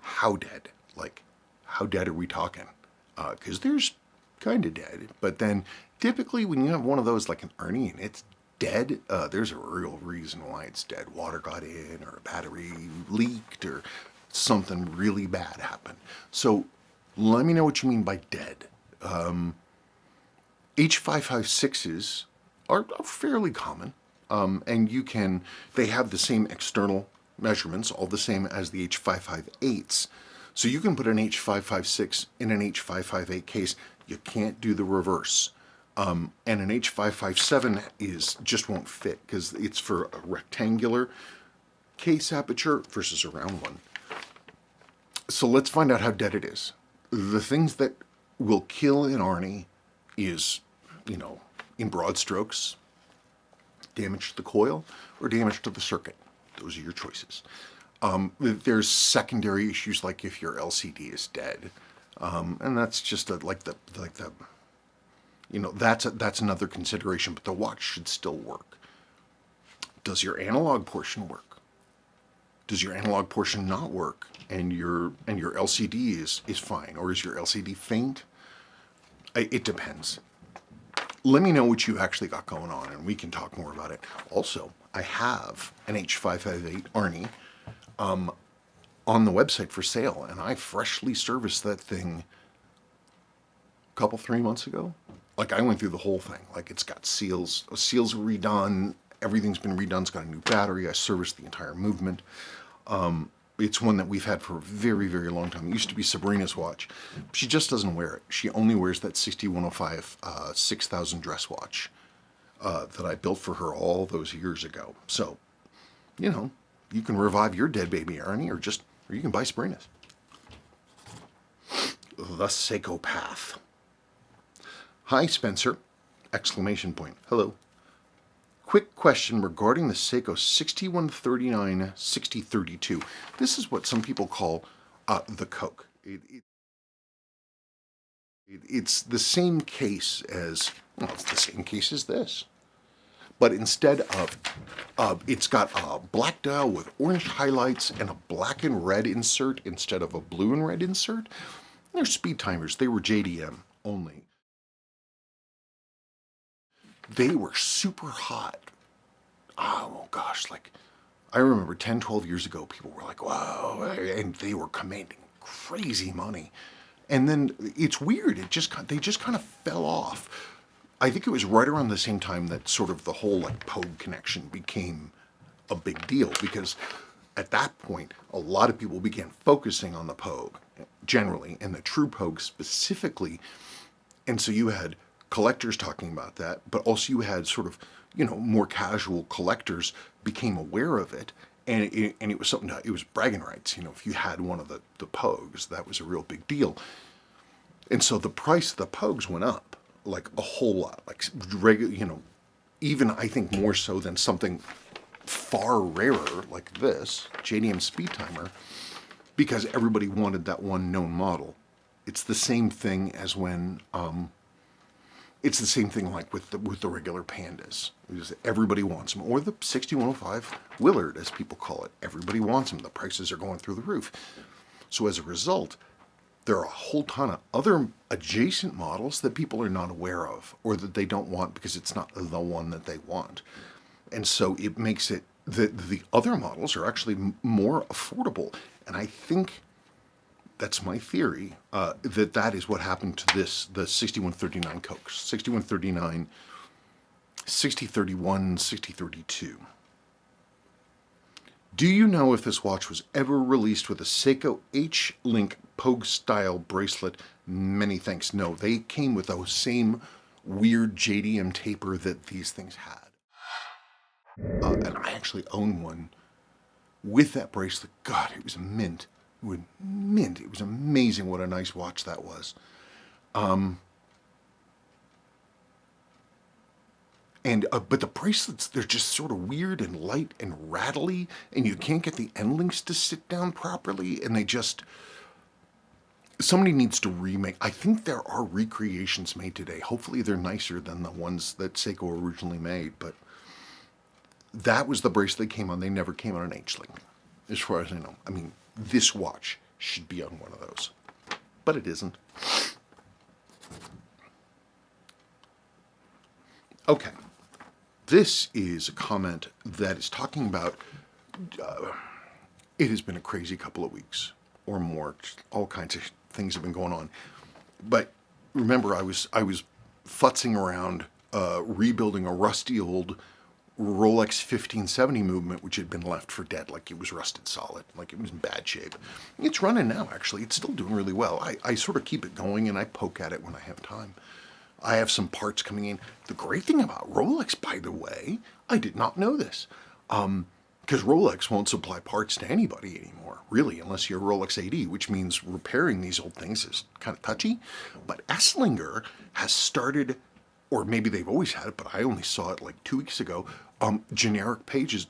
how dead? Like, how dead are we talking? Because there's kind of dead. But then, typically, when you have one of those, like an Arnie, and it's dead, there's a real reason why it's dead. Water got in, or a battery leaked, or something really bad happened. So, let me know what you mean by dead. H556s are fairly common, and they have the same external measurements, all the same as the H558s. So you can put an H556 in an H558 case. You can't do the reverse. And an H557 just won't fit because it's for a rectangular case aperture versus a round one. So let's find out how dead it is. The things that will kill an Arnie is, in broad strokes, damage to the coil or damage to the circuit. Those are your choices. There's secondary issues like if your LCD is dead, and that's just that's another consideration. But the watch should still work. Does your analog portion work? Does your analog portion not work, and your LCD is fine, or is your LCD faint? It depends. Let me know what you actually got going on, and we can talk more about it. Also, I have an H558 Arnie on the website for sale, and I freshly serviced that thing a couple, 3 months ago. Like, I went through the whole thing. Like, it's got seals are redone, everything's been redone, it's got a new battery, I serviced the entire movement. It's one that we've had for a very, very long time. It used to be Sabrina's watch. She just doesn't wear it. She only wears that 6105 6000 dress watch that I built for her all those years ago. So, you can revive your dead baby Arnie, or you can buy Sabrina's. The Seiko Path. Hi, Spencer! Exclamation point. Hello. quick question regarding the Seiko 6139 6032. This is what some people call the Coke. It's the same case as, well, it's the same case as this. But instead of, it's got a black dial with orange highlights and a black and red insert instead of a blue and red insert. They're speed timers. They were JDM only. They were super hot. Oh gosh, like I remember 10, 12 years ago, people were like, wow, and they were commanding crazy money. And then it's weird, they just kind of fell off. I think it was right around the same time that sort of the whole like Pogue connection became a big deal, because at that point, a lot of people began focusing on the Pogue generally, and the True Pogue specifically. And so you had collectors talking about that, but also you had sort of, more casual collectors became aware of it. And it was something, it was bragging rights. If you had one of the Pogues, that was a real big deal. And so the price of the Pogues went up like a whole lot, like regular, even I think more so than something far rarer like this JDM speed timer, because everybody wanted that one known model. It's the same thing as when, it's the same thing like with the regular Pandas. Everybody wants them, or the 6105 Willard, as people call it. Everybody wants them. The prices are going through the roof. So as a result, there are a whole ton of other adjacent models that people are not aware of, or that they don't want because it's not the one that they want. And so it makes it that the other models are actually more affordable. And I think that's my theory, that is what happened to the 6139 Coke, 6139, 6031, 6032. Do you know if this watch was ever released with a Seiko H-Link Pogue style bracelet? Many thanks. No, they came with those same weird JDM taper that these things had. And I actually own one with that bracelet. God, it was mint. Mint. It was amazing what a nice watch that was. But the bracelets, they're just sort of weird and light and rattly, and you can't get the end links to sit down properly, and somebody needs to remake. I think there are recreations made today. Hopefully they're nicer than the ones that Seiko originally made, but that was the bracelet they came on. They never came on an H-Link, as far as I know. I mean, this watch should be on one of those, but it isn't. Okay, this is a comment that is talking about, it has been a crazy couple of weeks or more. All kinds of things have been going on. But remember, I was futzing around rebuilding a rusty old Rolex 1570 movement, which had been left for dead, like it was rusted solid, like it was in bad shape. It's running now, actually. It's still doing really well. I sort of keep it going, and I poke at it when I have time. I have some parts coming in. The great thing about Rolex, by the way, I did not know this, because Rolex won't supply parts to anybody anymore, really, unless you're a Rolex AD, which means repairing these old things is kind of touchy. But Esslinger has started, or maybe they've always had it, but I only saw it like 2 weeks ago, generic pages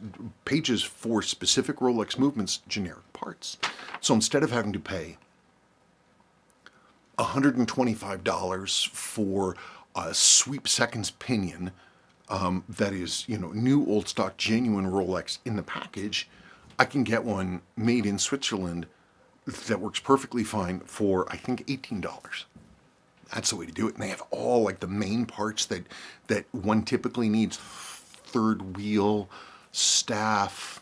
for specific Rolex movements, generic parts. So instead of having to pay $125 for a sweep seconds pinion that is, new old stock genuine Rolex in the package, I can get one made in Switzerland that works perfectly fine for, I think, $18. That's the way to do it. And they have all like the main parts that one typically needs: third wheel, staff,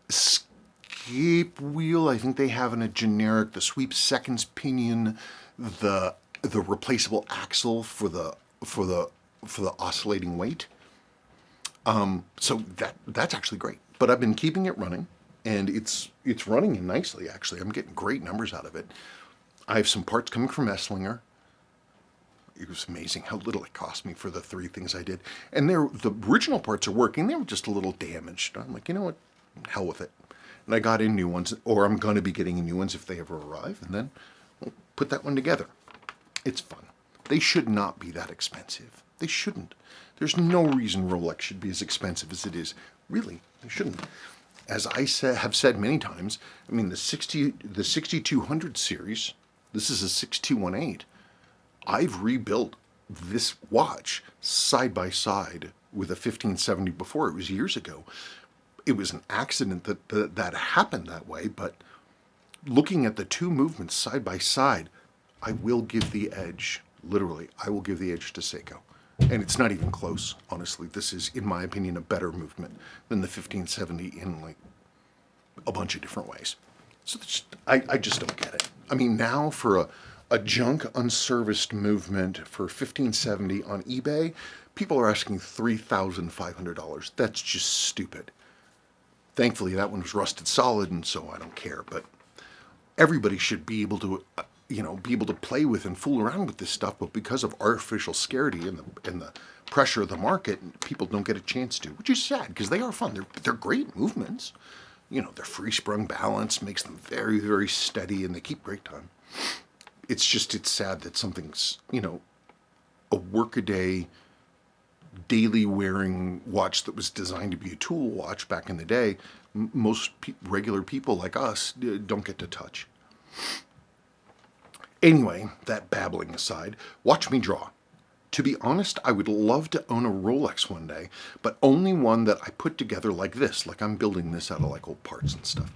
escape wheel. I think they have in a generic, the sweep seconds pinion, the replaceable axle for the oscillating weight. So that's actually great. But I've been keeping it running, and it's running nicely, actually. I'm getting great numbers out of it. I have some parts coming from Esslinger. It was amazing how little it cost me for the 3 things I did. And the original parts are working. They were just a little damaged. I'm like, you know what? Hell with it. And I got in new ones, or I'm going to be getting new ones if they ever arrive, and then we'll put that one together. It's fun. They should not be that expensive. They shouldn't. There's no reason Rolex should be as expensive as it is. Really, they shouldn't. As I have said many times, I mean, the 6200 series, this is a 6218. I've rebuilt this watch side by side with a 1570 before. It was years ago. It was an accident that happened that way, but looking at the two movements side by side, I will give the edge, literally, I will give the edge to Seiko. And it's not even close, honestly. This is, in my opinion, a better movement than the 1570 in like a bunch of different ways. So I just don't get it. I mean, now for a junk unserviced movement for 1570 on eBay, people are asking $3,500. That's just stupid. Thankfully, that one was rusted solid, and so I don't care. But everybody should be able to, be able to play with and fool around with this stuff. But because of artificial scarcity and the pressure of the market, people don't get a chance to, which is sad because they are fun. They're great movements. Their free sprung balance makes them very, very steady, and they keep great time. It's sad that something's, a workaday, daily wearing watch that was designed to be a tool watch back in the day, most regular people like us don't get to touch. Anyway, that babbling aside, watch me draw. To be honest, I would love to own a Rolex one day, but only one that I put together like this, like I'm building this out of like old parts and stuff.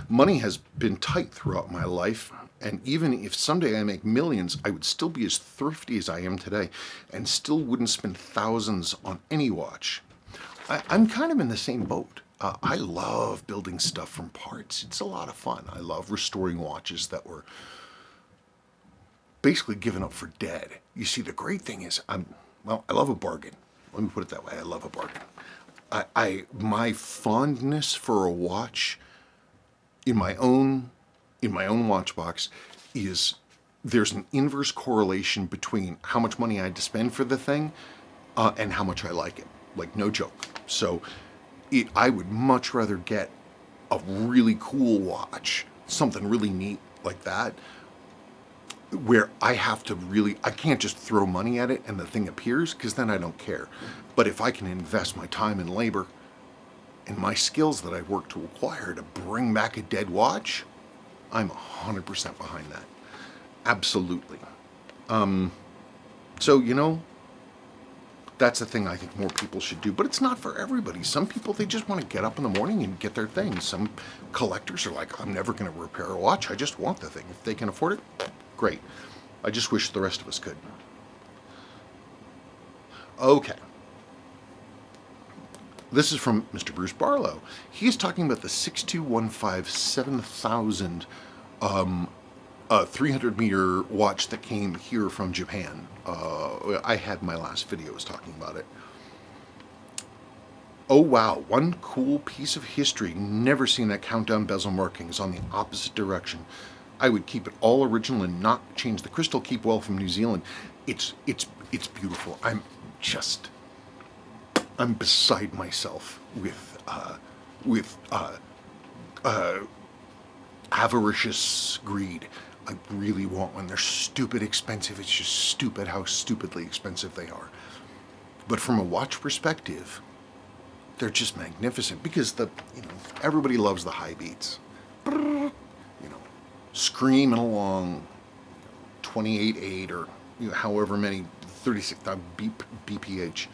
Money has been tight throughout my life, and even if someday I make millions, I would still be as thrifty as I am today and still wouldn't spend thousands on any watch. I'm kind of in the same boat. I love building stuff from parts. It's a lot of fun. I love restoring watches that were basically given up for dead. You see, the great thing is, I love a bargain. Let me put it that way. I love a bargain. My fondness for a watch in my own watch box is there's an inverse correlation between how much money I had to spend for the thing and how much I like it. Like, no joke. So I would much rather get a really cool watch, something really neat like that, where I can't just throw money at it and the thing appears, because then I don't care. But if I can invest my time and labor and my skills that I've worked to acquire to bring back a dead watch, I'm 100% behind that. Absolutely. So, that's the thing I think more people should do. But it's not for everybody. Some people, they just want to get up in the morning and get their thing. Some collectors are like, I'm never going to repair a watch. I just want the thing. If they can afford it, great. I just wish the rest of us could. Okay. This is from Mr. Bruce Barlow. He's talking about the 6215 7000 300-meter watch that came here from Japan. I had my last video was talking about it. Oh wow, one cool piece of history. Never seen that countdown bezel markings on the opposite direction. I would keep it all original and not change the crystal. Keep well from New Zealand. It's beautiful. I'm beside myself with avaricious greed. I really want one. They're stupid expensive. It's just stupid how stupidly expensive they are. But from a watch perspective, they're just magnificent because everybody loves the high beats. Screaming along 28.8 or however many 36,000 BPH.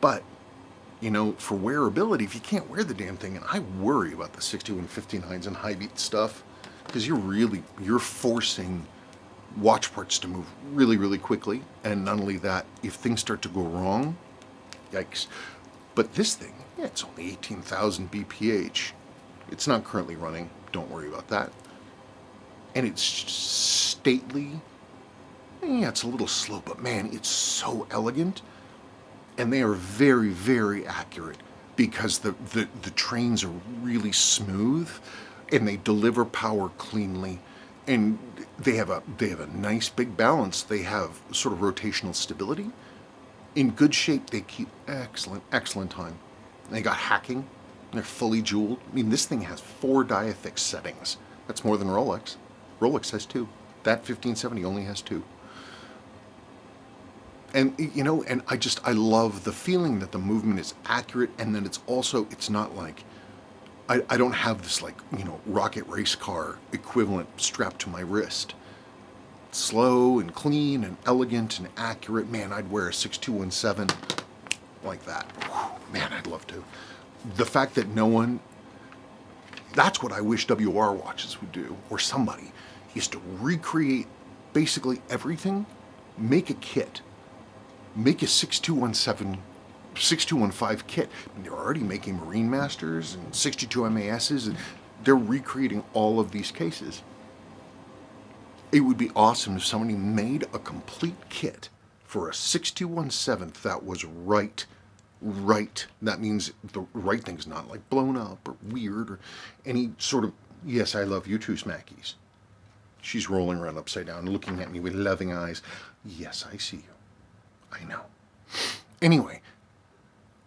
But for wearability, if you can't wear the damn thing, and I worry about the 6159s and high beat stuff, because you're forcing watch parts to move really, really quickly. And not only that, if things start to go wrong, yikes. But this thing, it's only 18,000 BPH. It's not currently running. Don't worry about that. And it's stately. Yeah, it's a little slow, but man, it's so elegant. And they are very, very accurate because the trains are really smooth and they deliver power cleanly. And they have a nice big balance. They have sort of rotational stability. In good shape, they keep excellent time. They got hacking. They're fully jeweled. I mean, this thing has 4 diathix settings. That's more than Rolex. Rolex has 2. That 1570 only has 2. And and I love the feeling that the movement is accurate, and then it's not like I don't have this like rocket race car equivalent strapped to my wrist. Slow and clean and elegant and accurate. Man, I'd wear a 6217 like that. Whew, man, I'd love to. The fact that no one, that's what I wish WR watches would do, or somebody, is to recreate basically everything, make a kit, make a 6217, 6215 kit. They're already making Marine Masters and 62 MASs, and they're recreating all of these cases. It would be awesome if somebody made a complete kit for a 6217 that was right. That means the right thing's not like blown up or weird or any sort of, yes, I love you too, Smackies. She's rolling around upside down, looking at me with loving eyes. Yes, I see you. I know. Anyway,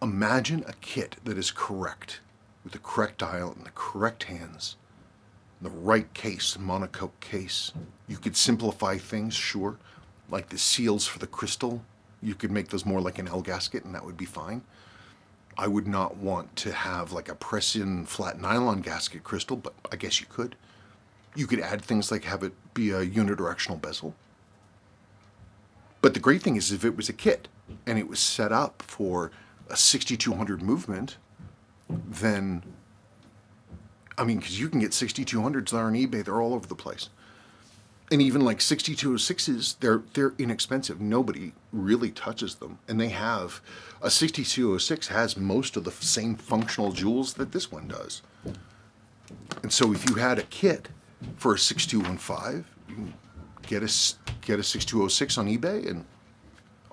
imagine a kit that is correct, with the correct dial and the correct hands, the right case, the monocoque case. You could simplify things, sure, like the seals for the crystal. You could make those more like an L gasket, and that would be fine. I would not want to have like a press-in flat nylon gasket crystal, but I guess you could. You could add things like have it be a unidirectional bezel. But the great thing is if it was a kit and it was set up for a 6200 movement, then, I mean, because you can get 6200s there on eBay, they're all over the place. And even like 6206s, they're inexpensive. Nobody really touches them. And they have, a 6206 has most of the same functional jewels that this one does. And so if you had a kit for a 6215, you can get a 6206 on eBay and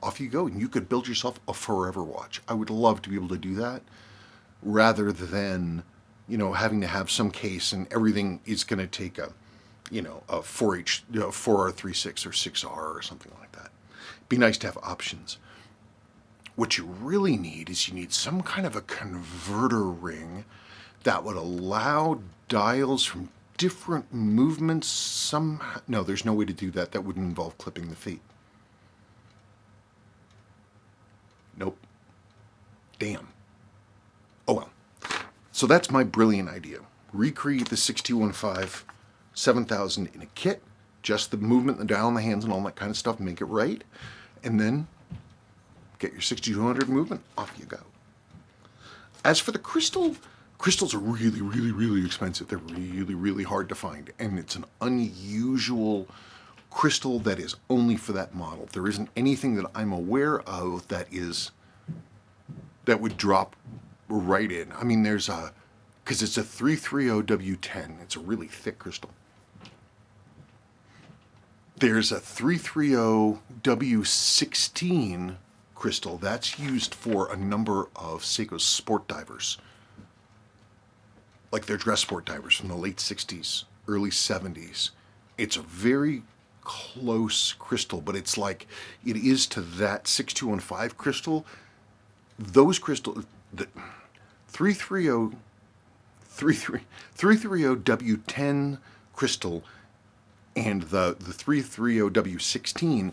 off you go. And you could build yourself a forever watch. I would love to be able to do that rather than, having to have some case and everything is going to take a 4H, 4R36 or 6R or something like that. Be nice to have options. What you really need is you need some kind of a converter ring that would allow dials from different movements somehow. No, there's no way to do that. That wouldn't involve clipping the feet. Nope. Damn. Oh well. So that's my brilliant idea. Recreate the 6215 7000 in a kit, just the movement, the dial, and the hands, and all that kind of stuff, make it right, and then get your 6200 movement, off you go. As for the crystals are really, really, really expensive. They're really, really hard to find, and it's an unusual crystal that is only for that model. There isn't anything that I'm aware of that would drop right in. I mean, because it's a 330W10. It's a really thick crystal. There's a 330W16 crystal that's used for a number of Seiko sport divers. Like their dress sport divers from the late 60s, early 70s. It's a very close crystal, but it's like it is to that 6215 crystal. Those crystals, the 330W10 crystal and the 330W16,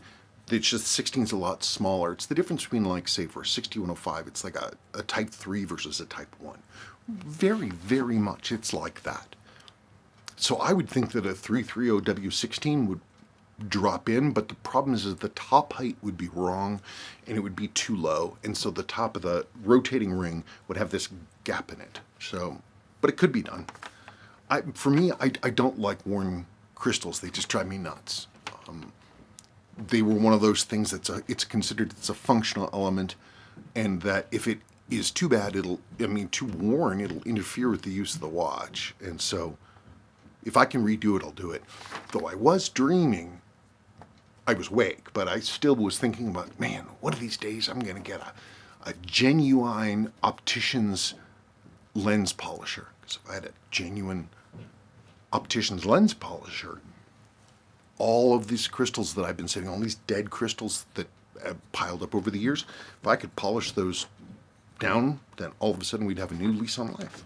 it's just 16 is a lot smaller. It's the difference between, like, say, for a 6105, it's like a Type 3 versus a Type 1. Very, very much it's like that. So I would think that a 330W16 would drop in, but the problem is that the top height would be wrong and it would be too low. And so the top of the rotating ring would have this gap in it. So, but it could be done. For me, I don't like worn crystals. They just drive me nuts. They were one of those things it's considered a functional element, and that if it is too bad, too worn, it'll interfere with the use of the watch. And so if I can redo it, I'll do it. Though I was dreaming, I was awake, but I still was thinking about, man, one of these days I'm going to get a genuine optician's lens polisher. Because if I had a genuine optician's lens polisher, all of these crystals that I've been saving, all these dead crystals that have piled up over the years, if I could polish those down, then all of a sudden we'd have a new lease on life.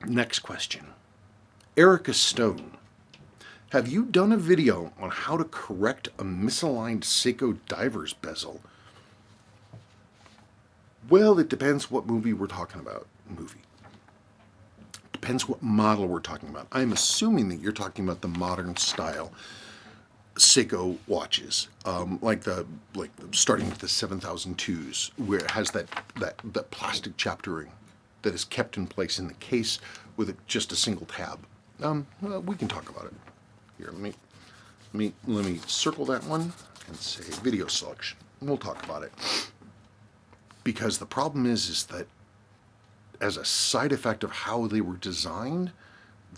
Next question. Erica Stone Have you done a video on how to correct a misaligned Seiko diver's bezel? Well, it depends what movie we're talking about. Depends what model we're talking about. I'm assuming that you're talking about the modern style Seiko watches, like starting with the 7002s, where it has that plastic chapter ring that is kept in place in the case with just a single tab. We can talk about it. Here, let me circle that one and say video selection, and we'll talk about it. Because the problem is that as a side effect of how they were designed,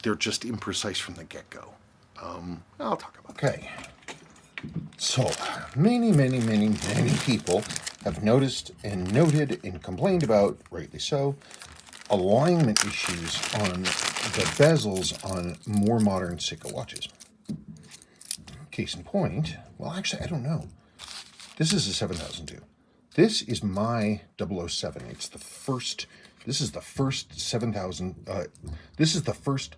they're just imprecise from the get-go. I'll talk about it. Okay. So, many people have noticed and noted and complained about, rightly so, alignment issues on the bezels on more modern Seiko watches. Case in point, well, actually, I don't know. This is a 7002. This is my 007. It's the first, this is the first 7000, this is the first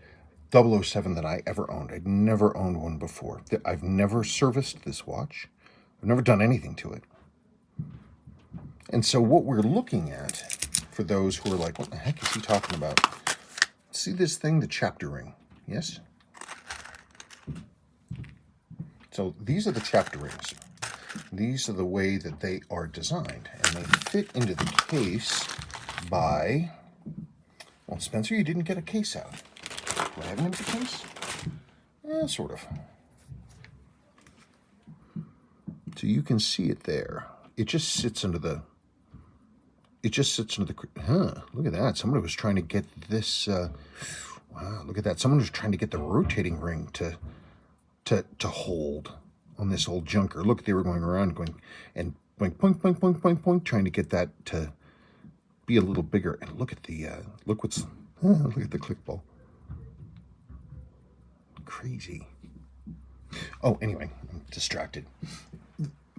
007 that I ever owned. I'd never owned one before. I've never serviced this watch. I've never done anything to it. And so what we're looking at, for those who are like, what the heck is he talking about? See this thing, the chapter ring, yes? So these are the chapter rings. These are the way that they are designed, and they fit into the case by, well, Spencer, you didn't get a case out. Do I have an empty case? Sort of. So you can see it there. It just sits under the, look at that. Somebody was trying to get this, wow, look at that. Someone was trying to get the rotating ring to hold on this old junker. Look, they were going around going point, trying to get that to be a little bigger. And look at the, look at the click ball. Crazy. Oh, anyway, I'm distracted.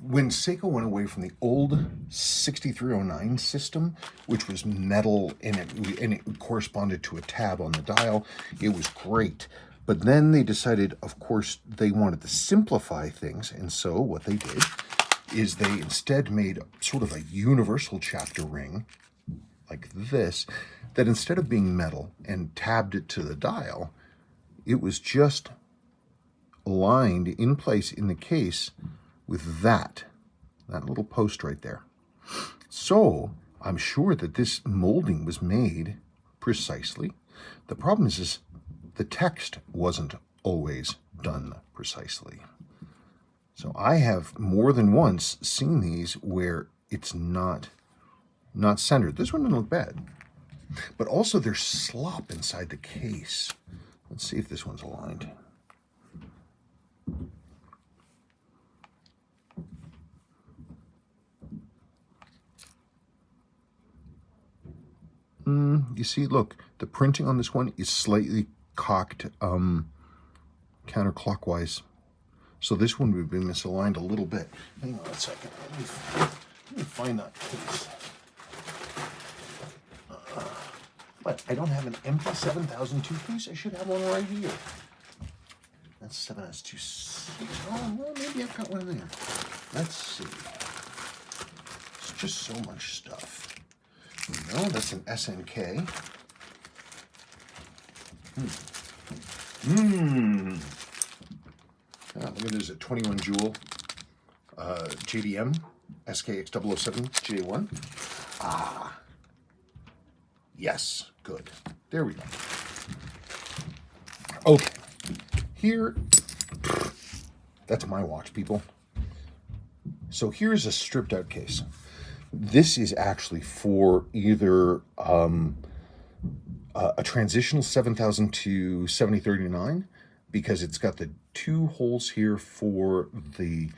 When Seiko went away from the old 6309 system, which was metal and it corresponded to a tab on the dial, it was great. But then they decided, of course, they wanted to simplify things, and so what they did is they instead made sort of a universal chapter ring, like this, that instead of being metal and tabbed it to the dial, it was just aligned in place in the case with that little post right there. So I'm sure that this molding was made precisely. The problem is the text wasn't always done precisely. So I have more than once seen these where it's not centered. This one didn't look bad. But also there's slop inside the case. Let's see if this one's aligned. You see, look, the printing on this one is slightly cocked counterclockwise. So this one would be misaligned a little bit. Hang on a second. Let me find that case. What? I don't have an empty 7002 case? I should have one right here. That's 7026. Oh, well, maybe I've got one there. Let's see. It's just so much stuff. No, that's an SNK. Look at this, a 21 jewel JDM SKX 007 J1. Yes, good. There we go. Okay, here, that's my watch, people. So here's a stripped out case. This is actually for either a transitional 7000 to 7039, because it's got the two holes here for the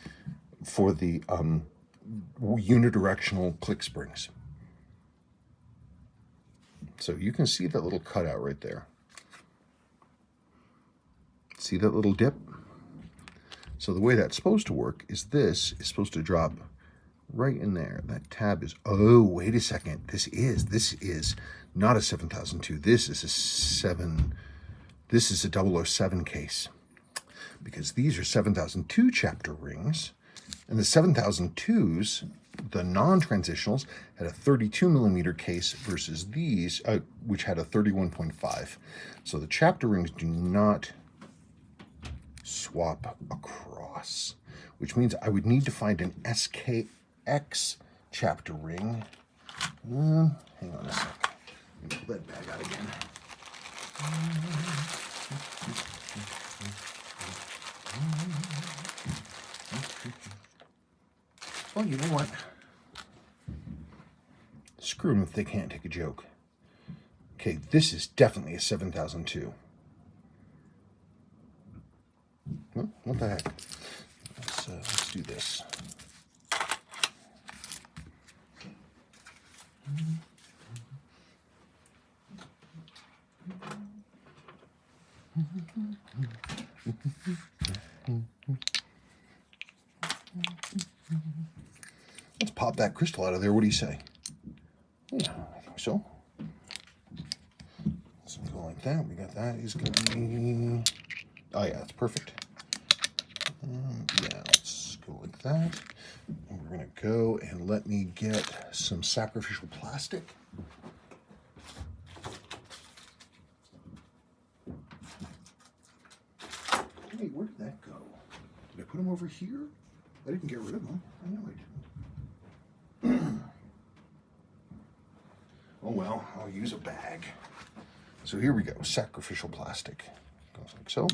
unidirectional click springs. So you can see that little cutout right there. See that little dip? So the way that's supposed to work is this is supposed to drop right in there. That tab is, oh, wait a second. This is not a 7002. This is a 007 case. because these are 7002 chapter rings, and the 7002s, the non-transitionals, had a 32 millimeter case versus these, which had a 31.5. So the chapter rings do not swap across, which means I would need to find an SKX chapter ring. Hang on a second. Let me pull that bag out again. Well, you know what? Screw them if they can't take a joke. Okay, this is definitely a 7002. Well, what the heck? Let's do this. Let's pop that crystal out of there. What do you say? Yeah, I think so. Let's go like that. We got that. Is going to be... Oh, yeah, that's perfect. Yeah, let's go like that. And we're going to go and let me get some sacrificial plastic. Hey, where did that go? Did I put them over here? I didn't get rid of them. I know I didn't. Oh well, I'll use a bag. So here we go, sacrificial plastic. Goes like so.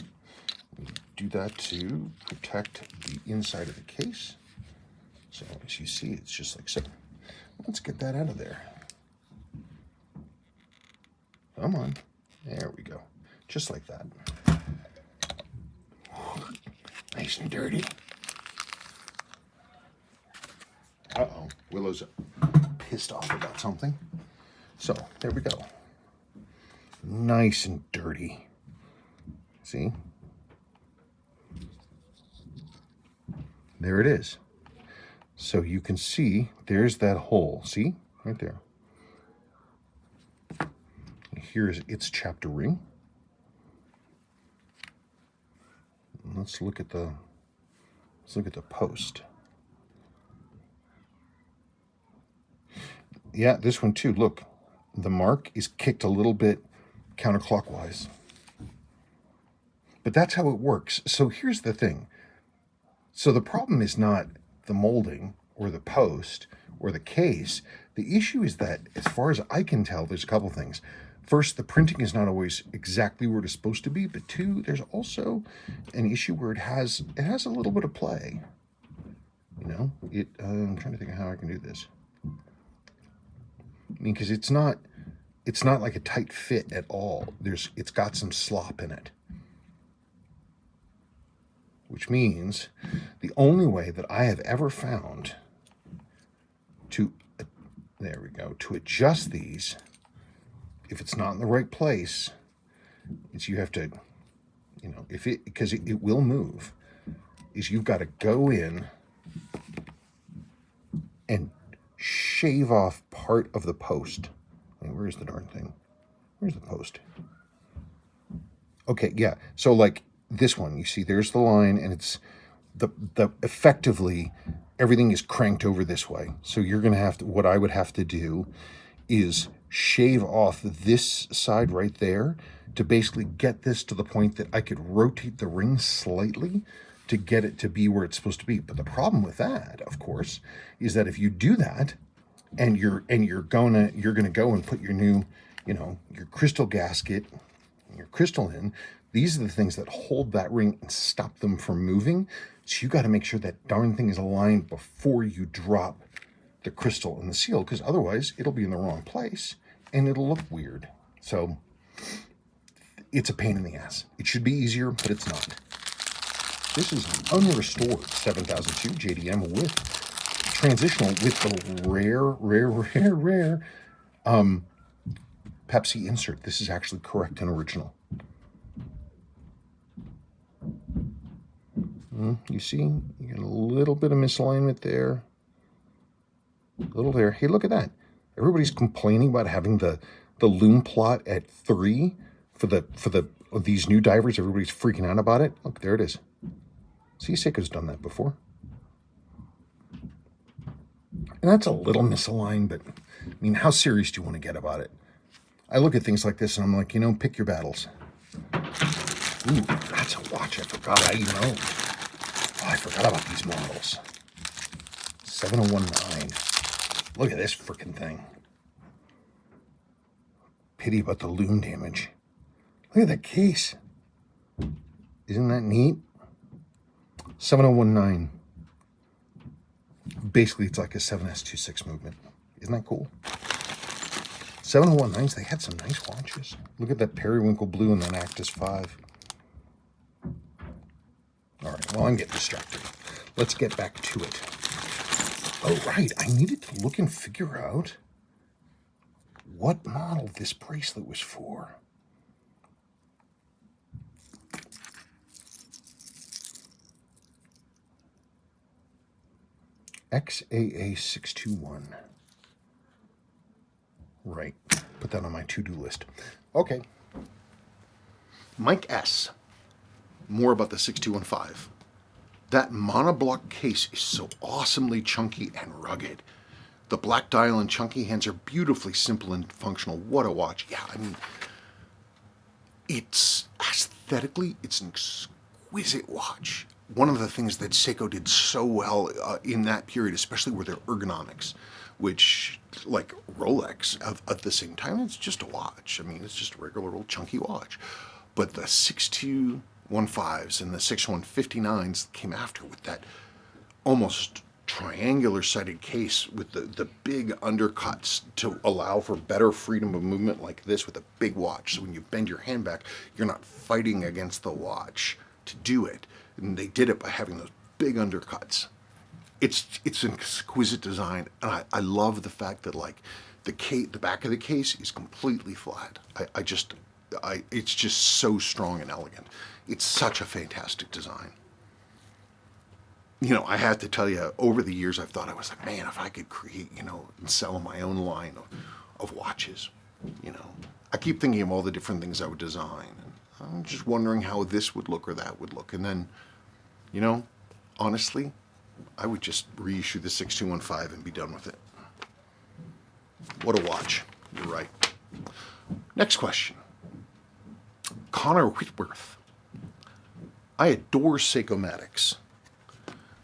We do that to protect the inside of the case. So as you see, it's just like so. Let's get that out of there. Come on. There we go. Just like that. Nice and dirty. Uh-oh, Willow's pissed off about something. So, there we go. Nice and dirty. See? There it is. So you can see, there's that hole. See? Right there. Here's its chapter ring. Let's look at the post. Yeah, this one too. Look, the mark is kicked a little bit counterclockwise. But that's how it works. So here's the thing. So the problem is not the molding or the post or the case. The issue is that, as far as I can tell, there's a couple things. First, the printing is not always exactly where it's supposed to be, but two, there's also an issue where it has a little bit of play. You know, I'm trying to think of how I can do this. I mean, because it's not like a tight fit at all. It's got some slop in it. Which means the only way that I have ever found to, there we go, to adjust these, if it's not in the right place, is you have to, you know, because it will move, is you've got to go in and shave off part of the post. Wait, where's the darn thing? Where's the post? Okay, yeah. So like this one, you see, there's the line, and it's the effectively everything is cranked over this way. So you're going to have to, what I would have to do is shave off this side right there to basically get this to the point that I could rotate the ring slightly to get it to be where it's supposed to be. But the problem with that, of course, is that if you do that and you're gonna go and put your new, you know, your crystal gasket, your crystal in, these are the things that hold that ring and stop them from moving. So you got to make sure that darn thing is aligned before you drop the crystal and the seal, because otherwise it'll be in the wrong place and it'll look weird. So it's a pain in the ass. It should be easier, but it's not. This is an unrestored 7002 JDM with transitional with the rare Pepsi insert. This is actually correct and original. You see, you get a little bit of misalignment there. A little there. Hey, look at that. Everybody's complaining about having the loom plot at 3 for these new divers, everybody's freaking out about it. Look, there it is. See, Seiko's done that before. And that's a little misaligned, but I mean, how serious do you want to get about it? I look at things like this and I'm like, pick your battles. Ooh, that's a watch I forgot. I forgot about these models. 7019. Look at this freaking thing. Pity about the loom damage. Look at that case. Isn't that neat? 7019. Basically, it's like a 7S26 movement. Isn't that cool? 7019s, they had some nice watches. Look at that periwinkle blue and then Actis 5. All right, well, I'm getting distracted. Let's get back to it. Oh, right, I needed to look and figure out what model this bracelet was for. XAA621. Right. Put that on my to-do list. Okay. Mike S. More about the 6215. That monoblock case is so awesomely chunky and rugged. The black dial and chunky hands are beautifully simple and functional. What a watch. Yeah, I mean, it's aesthetically, it's an exquisite watch. One of the things that Seiko did so well in that period, especially were their ergonomics, which, like Rolex, at the same time, it's just a watch. I mean, it's just a regular old chunky watch. But the 6215s and the 6159s came after with that almost triangular sided case with the big undercuts to allow for better freedom of movement like this with a big watch. So when you bend your hand back, you're not fighting against the watch to do it. And they did it by having those big undercuts. It's an exquisite design, and I love the fact that like the back of the case is completely flat. It's just so strong and elegant. It's such a fantastic design. I have to tell you, over the years, I've thought, I was like, man, if I could create, and sell my own line of watches, I keep thinking of all the different things I would design. And I'm just wondering how this would look or that would look. And then, honestly, I would just reissue the 6215 and be done with it. What a watch. You're right. Next question. Connor Whitworth. I adore Seiko-matics.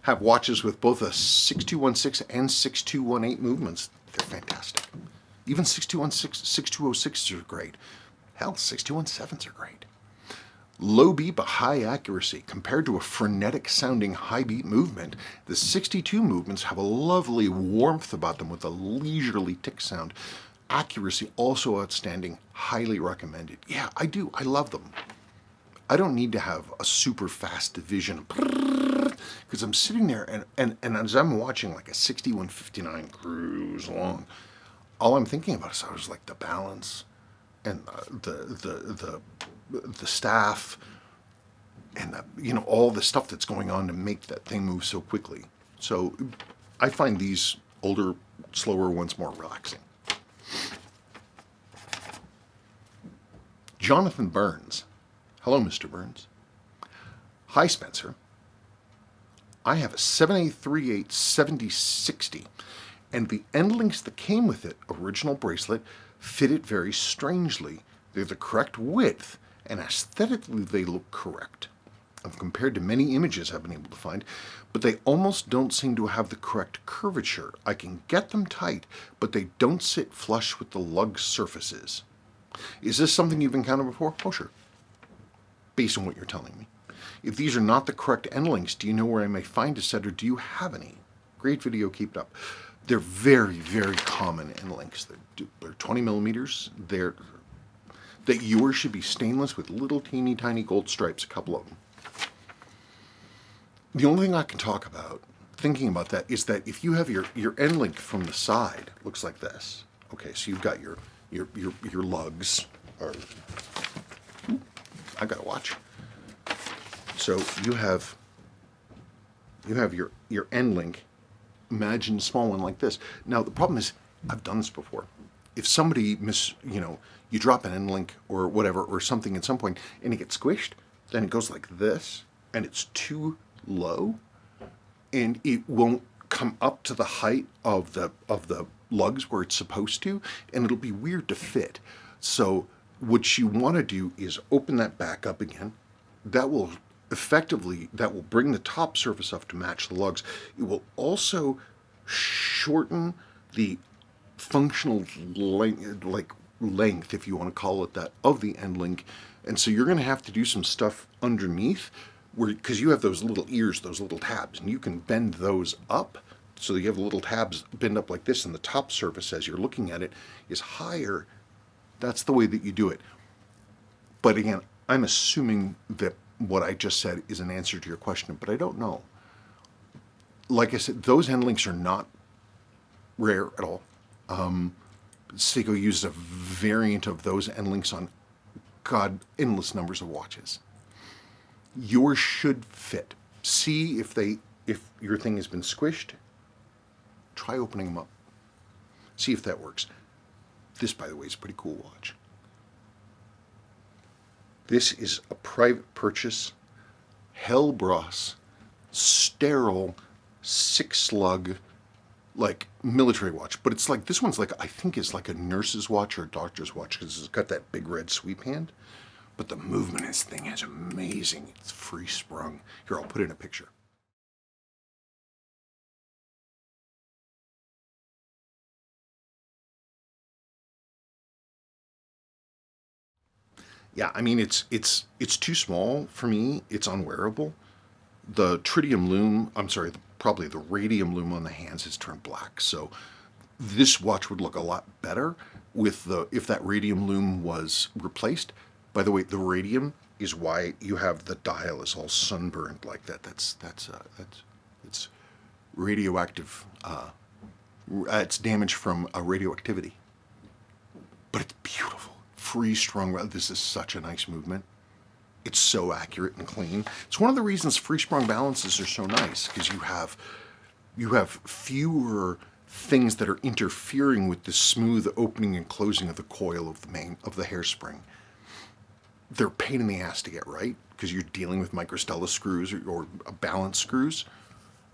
Have watches with both a 6216 and 6218 movements. They're fantastic. Even 6216, 6206s are great. Hell, 6217s are great. Low beat but high accuracy. Compared to a frenetic sounding high beat movement, the 62 movements have a lovely warmth about them with a leisurely tick sound. Accuracy also outstanding, highly recommended. Yeah, I do. I love them. I don't need to have a super fast division because I'm sitting there and as I'm watching like a 6159 cruise along, all I'm thinking about is I was like the balance and the staff and all the stuff that's going on to make that thing move so quickly. So I find these older, slower ones more relaxing. Jonathan Burns. Hello, Mr. Burns. Hi, Spencer. I have a 7838 7060, and the end links that came with it, original bracelet, fit it very strangely. They're the correct width, and aesthetically they look correct. I've compared to many images I've been able to find, but they almost don't seem to have the correct curvature. I can get them tight, but they don't sit flush with the lug surfaces. Is this something you've encountered before? Oh, sure. Based on what you're telling me. If these are not the correct end links, do you know where I may find a set, or do you have any? Great video, keep it up. They're very, very common end links. They're 20 millimeters. That yours should be stainless with little teeny tiny gold stripes, a couple of them. The only thing I can talk about, thinking about that, is that if you have your end link from the side, looks like this. Okay, so you've got your lugs, or I got a watch. So you have your end link. Imagine a small one like this. Now the problem is, I've done this before. if somebody you drop an end link or whatever or something at some point and it gets squished, then it goes like this and it's too low and it won't come up to the height of the lugs where it's supposed to, and it'll be weird to fit. So what you want to do is open that back up again. That will bring the top surface up to match the lugs. It will also shorten the functional length, if you want to call it that, of the end link. And so you're going to have to do some stuff underneath, because you have those little ears, those little tabs, and you can bend those up so that you have little tabs bend up like this, and the top surface as you're looking at it is higher. That's the way that you do it. But again, I'm assuming that what I just said is an answer to your question, but I don't know. Like I said, those end links are not rare at all. Seiko uses a variant of those end links on, endless numbers of watches. Yours should fit. See if your thing has been squished. Try opening them up. See if that works. This, by the way, is a pretty cool watch. This is a private purchase, Hellbros, sterile, 6-slug, like military watch. But it's like, this one's like, I think is like a nurse's watch or a doctor's watch because it's got that big red sweep hand. But the movement in this thing is amazing. It's free sprung. Here, I'll put in a picture. Yeah, I mean, it's too small for me. It's unwearable. The tritium loom, probably the radium loom on the hands has turned black. So this watch would look a lot better if that radium loom was replaced. By the way, the radium is why you have the dial is all sunburned like that. It's radioactive. It's damage from radioactivity. But it's beautiful. Free, strong. This is such a nice movement. It's so accurate and clean. It's one of the reasons free sprung balances are so nice, because you have fewer things that are interfering with the smooth opening and closing of the coil of the hairspring. They're a pain in the ass to get right because you're dealing with microstella screws or balance screws.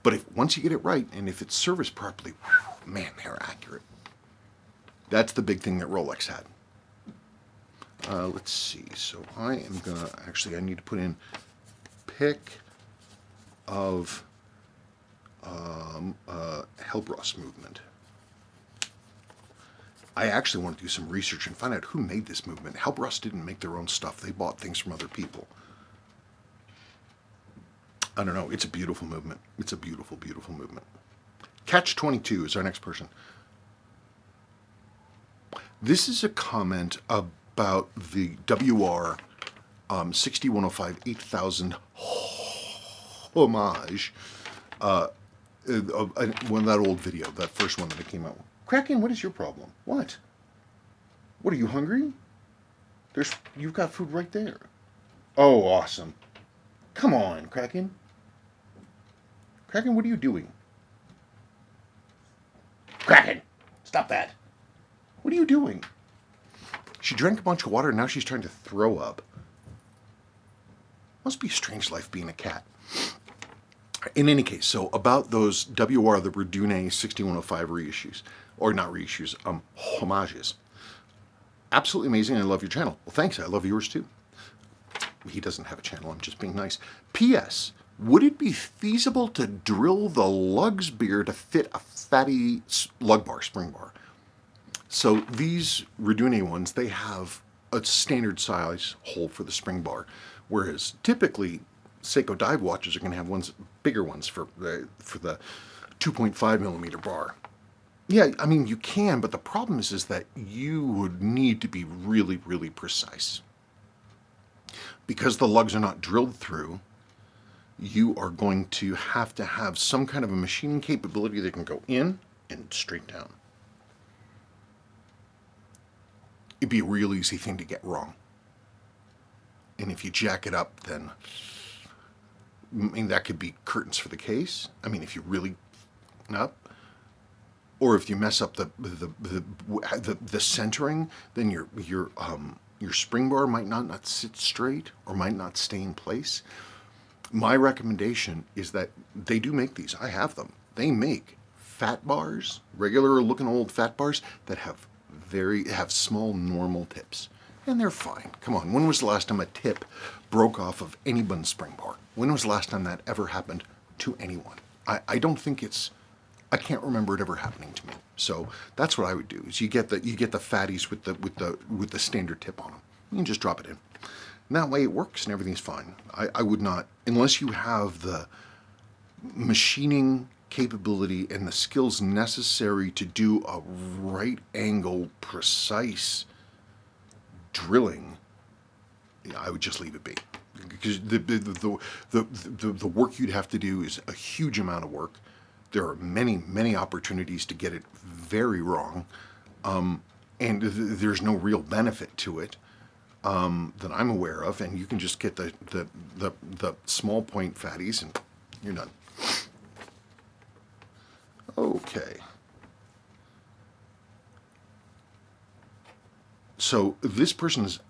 But once you get it right, and if it's serviced properly, whew, man, they're accurate. That's the big thing that Rolex had. Let's see. So I am gonna I need to put in pic of Hellbros movement. I actually want to do some research and find out who made this movement. Hellbros didn't make their own stuff. They bought things from other people. I don't know. It's a beautiful movement. It's a beautiful, beautiful movement. Catch 22 is our next person. This is a comment about the WR 6105 8000 homage. That old video, that first one that I came out with. Kraken, what is your problem? What? What, are you hungry? You've got food right there. Oh, awesome. Come on, Kraken. Kraken, what are you doing? Kraken, stop that. What are you doing? She drank a bunch of water and now she's trying to throw up. Must be a strange life being a cat. In any case, so about those WR, the Redune 6105 reissues, or not reissues, homages. Absolutely amazing. I love your channel. Well, thanks. I love yours too. He doesn't have a channel. I'm just being nice. P.S. Would it be feasible to drill the lugs beer to fit a fatty lug bar, spring bar? So these Redune ones, they have a standard size hole for the spring bar, whereas typically Seiko dive watches are going to have bigger ones for the 2.5 millimeter bar. Yeah, I mean, you can, but the problem is that you would need to be really, really precise. Because the lugs are not drilled through, you are going to have some kind of a machining capability that can go in and straight down. It'd be a real easy thing to get wrong. And if you jack it up, then I mean, that could be curtains for the case. I mean, if you really up. or if you mess up the centering, then your spring bar might not sit straight or might not stay in place. My recommendation is that they do make these. I have them. They make fat bars, regular looking old fat bars that have small normal tips. And they're fine. Come on, when was the last time a tip broke off of anyone's spring bar? When was the last time that ever happened to anyone? I don't think I can't remember it ever happening to me. So that's what I would do. Is you get the fatties with the standard tip on them. You can just drop it in. And that way it works and everything's fine. I would not, unless you have the machining capability and the skills necessary to do a right angle, precise drilling, I would just leave it be. Because the work you'd have to do is a huge amount of work. There are many opportunities to get it very wrong, and there's no real benefit to it that I'm aware of. And you can just get the small point fatties, and you're done. Okay. So this person's,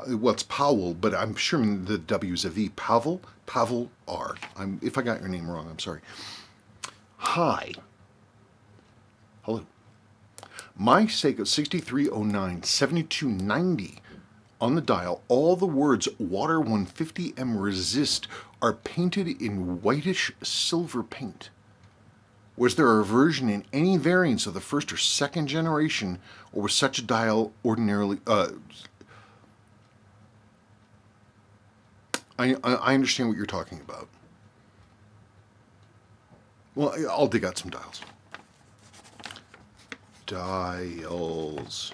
well, it's Powell, but I'm sure the W is a V. Pavel R. If I got your name wrong, I'm sorry. Hi. Hello. My Seiko 6309 7290 on the dial, all the words Water 150M Resist are painted in whitish silver paint. Was there a version in any variants of the first or second generation, or was such a dial ordinarily... I understand what you're talking about. Well, I'll dig out some dials. Dials.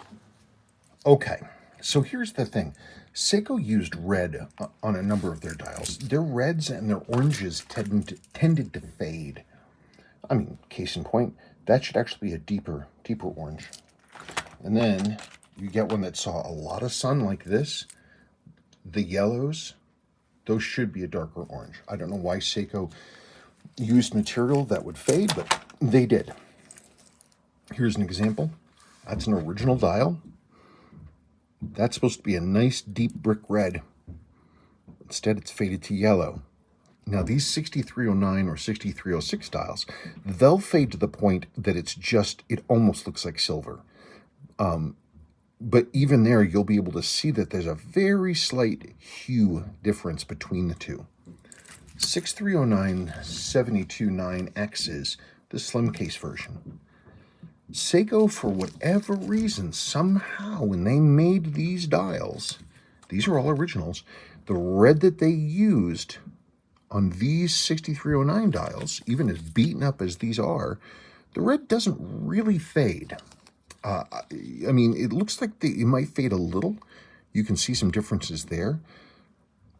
Okay, so here's the thing. Seiko used red on a number of their dials. Their reds and their oranges tended to fade. I mean, case in point, that should actually be a deeper orange. And then you get one that saw a lot of sun like this. The yellows, those should be a darker orange. I don't know why Seiko used material that would fade, but they did. Here's an example. That's an original dial. That's supposed to be a nice deep brick red. Instead, it's faded to yellow. Now, these 6309 or 6306 dials, they'll fade to the point that it almost looks like silver. But even there, you'll be able to see that there's a very slight hue difference between the two. 6309 729X is the slim case version. Seiko, for whatever reason, somehow, when they made these dials, these are all originals, the red that they used on these 6309 dials, even as beaten up as these are, the red doesn't really fade. I mean, it looks like it might fade a little. You can see some differences there.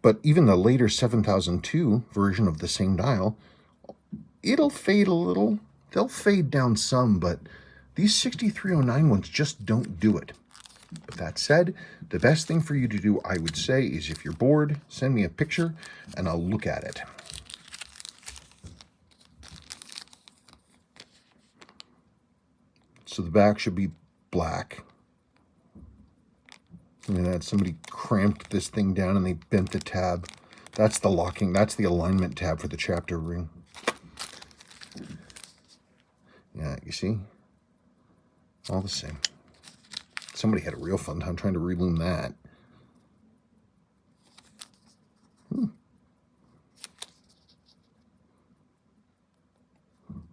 But even the later 7002 version of the same dial, it'll fade a little. They'll fade down some, but these 6309 ones just don't do it. But that said, the best thing for you to do, I would say, is if you're bored, send me a picture and I'll look at it. So the back should be black. And then somebody cramped this thing down and they bent the tab. That's the locking, that's the alignment tab for the chapter ring. Yeah, you see? All the same. Somebody had a real fun time trying to reloom that.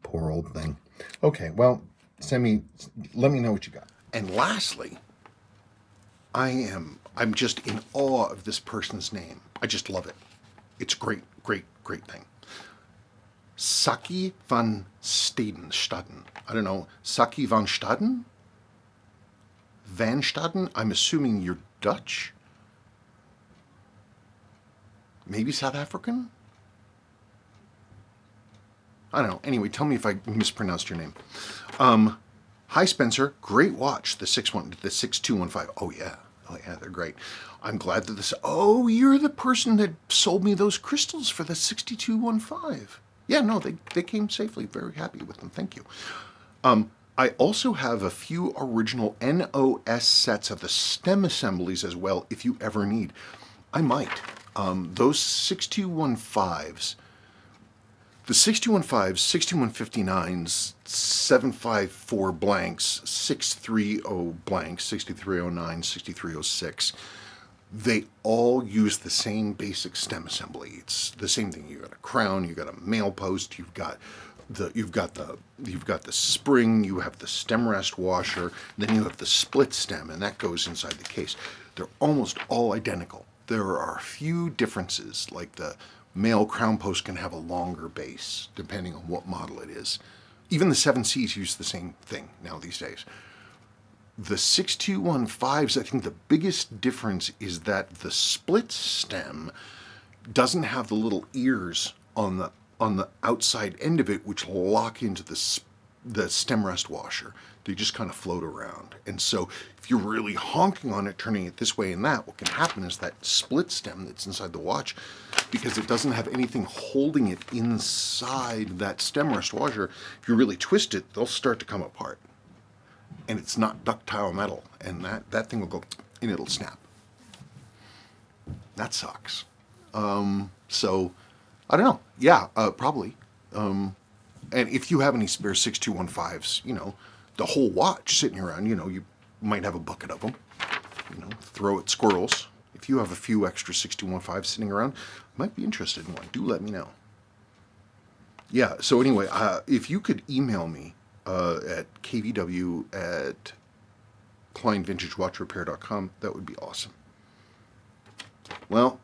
Poor old thing. Okay, well, let me know what you got. And lastly, I'm just in awe of this person's name. I just love it. It's great thing. Saki van Staden. I don't know. Saki van Staden? Van Staden? I'm assuming you're Dutch? Maybe South African? I don't know. Anyway, tell me if I mispronounced your name. Hi, Spencer. Great watch. The 6215. Oh, yeah. They're great. I'm glad that oh, you're the person that sold me those crystals for the 6215. Yeah, no, they came safely. Very happy with them. Thank you. I also have a few original NOS sets of the stem assemblies as well, if you ever need. I might. Those 6215s, the 6215s, 6159s, 754 blanks, 630 blanks, 6309, 6306, they all use the same basic stem assembly. It's the same thing. You got a crown, you got a male post, you've got the spring, you have the stem rest washer, then you have the split stem, and that goes inside the case. They're almost all identical. There are a few differences, like the male crown post can have a longer base, depending on what model it is. Even the 7Cs use the same thing now these days. The 6215s, I think the biggest difference is that the split stem doesn't have the little ears on the outside end of it, which lock into the stem rest washer. They just kind of float around. And so if you're really honking on it, turning it this way and that, what can happen is that split stem that's inside the watch, because it doesn't have anything holding it inside that stem rest washer, if you really twist it, they'll start to come apart. And it's not ductile metal, and that thing will go and it'll snap. That sucks. So I don't know. Yeah, probably. And if you have any spare 6215s, the whole watch sitting around, you might have a bucket of them, throw at squirrels. If you have a few extra 6215s sitting around, I might be interested in one. Do let me know. Yeah, so anyway, if you could email me at kvw@kleinvintagewatchrepair.com, that would be awesome. Well,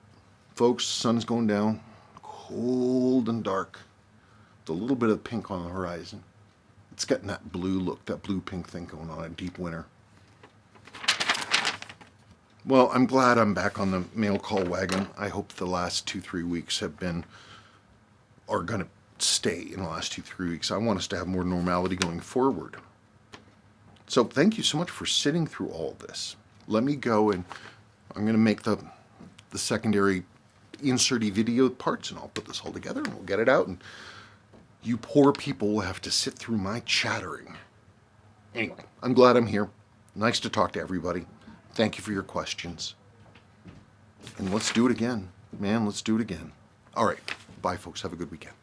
folks, sun's going down, cold and dark, with a little bit of pink on the horizon. It's getting that blue look, that blue-pink thing going on in deep winter. Well, I'm glad I'm back on the mail call wagon. I hope the last 2-3 weeks are going to stay in the last 2-3 weeks. I want us to have more normality going forward. So thank you so much for sitting through all of this. Let me go, and I'm going to make the secondary inserty video parts, and I'll put this all together and we'll get it out, and you poor people will have to sit through my chattering. Anyway, I'm glad I'm here. Nice to talk to everybody. Thank you for your questions. And let's do it again. Man, let's do it again. All right. Bye, folks. Have a good weekend.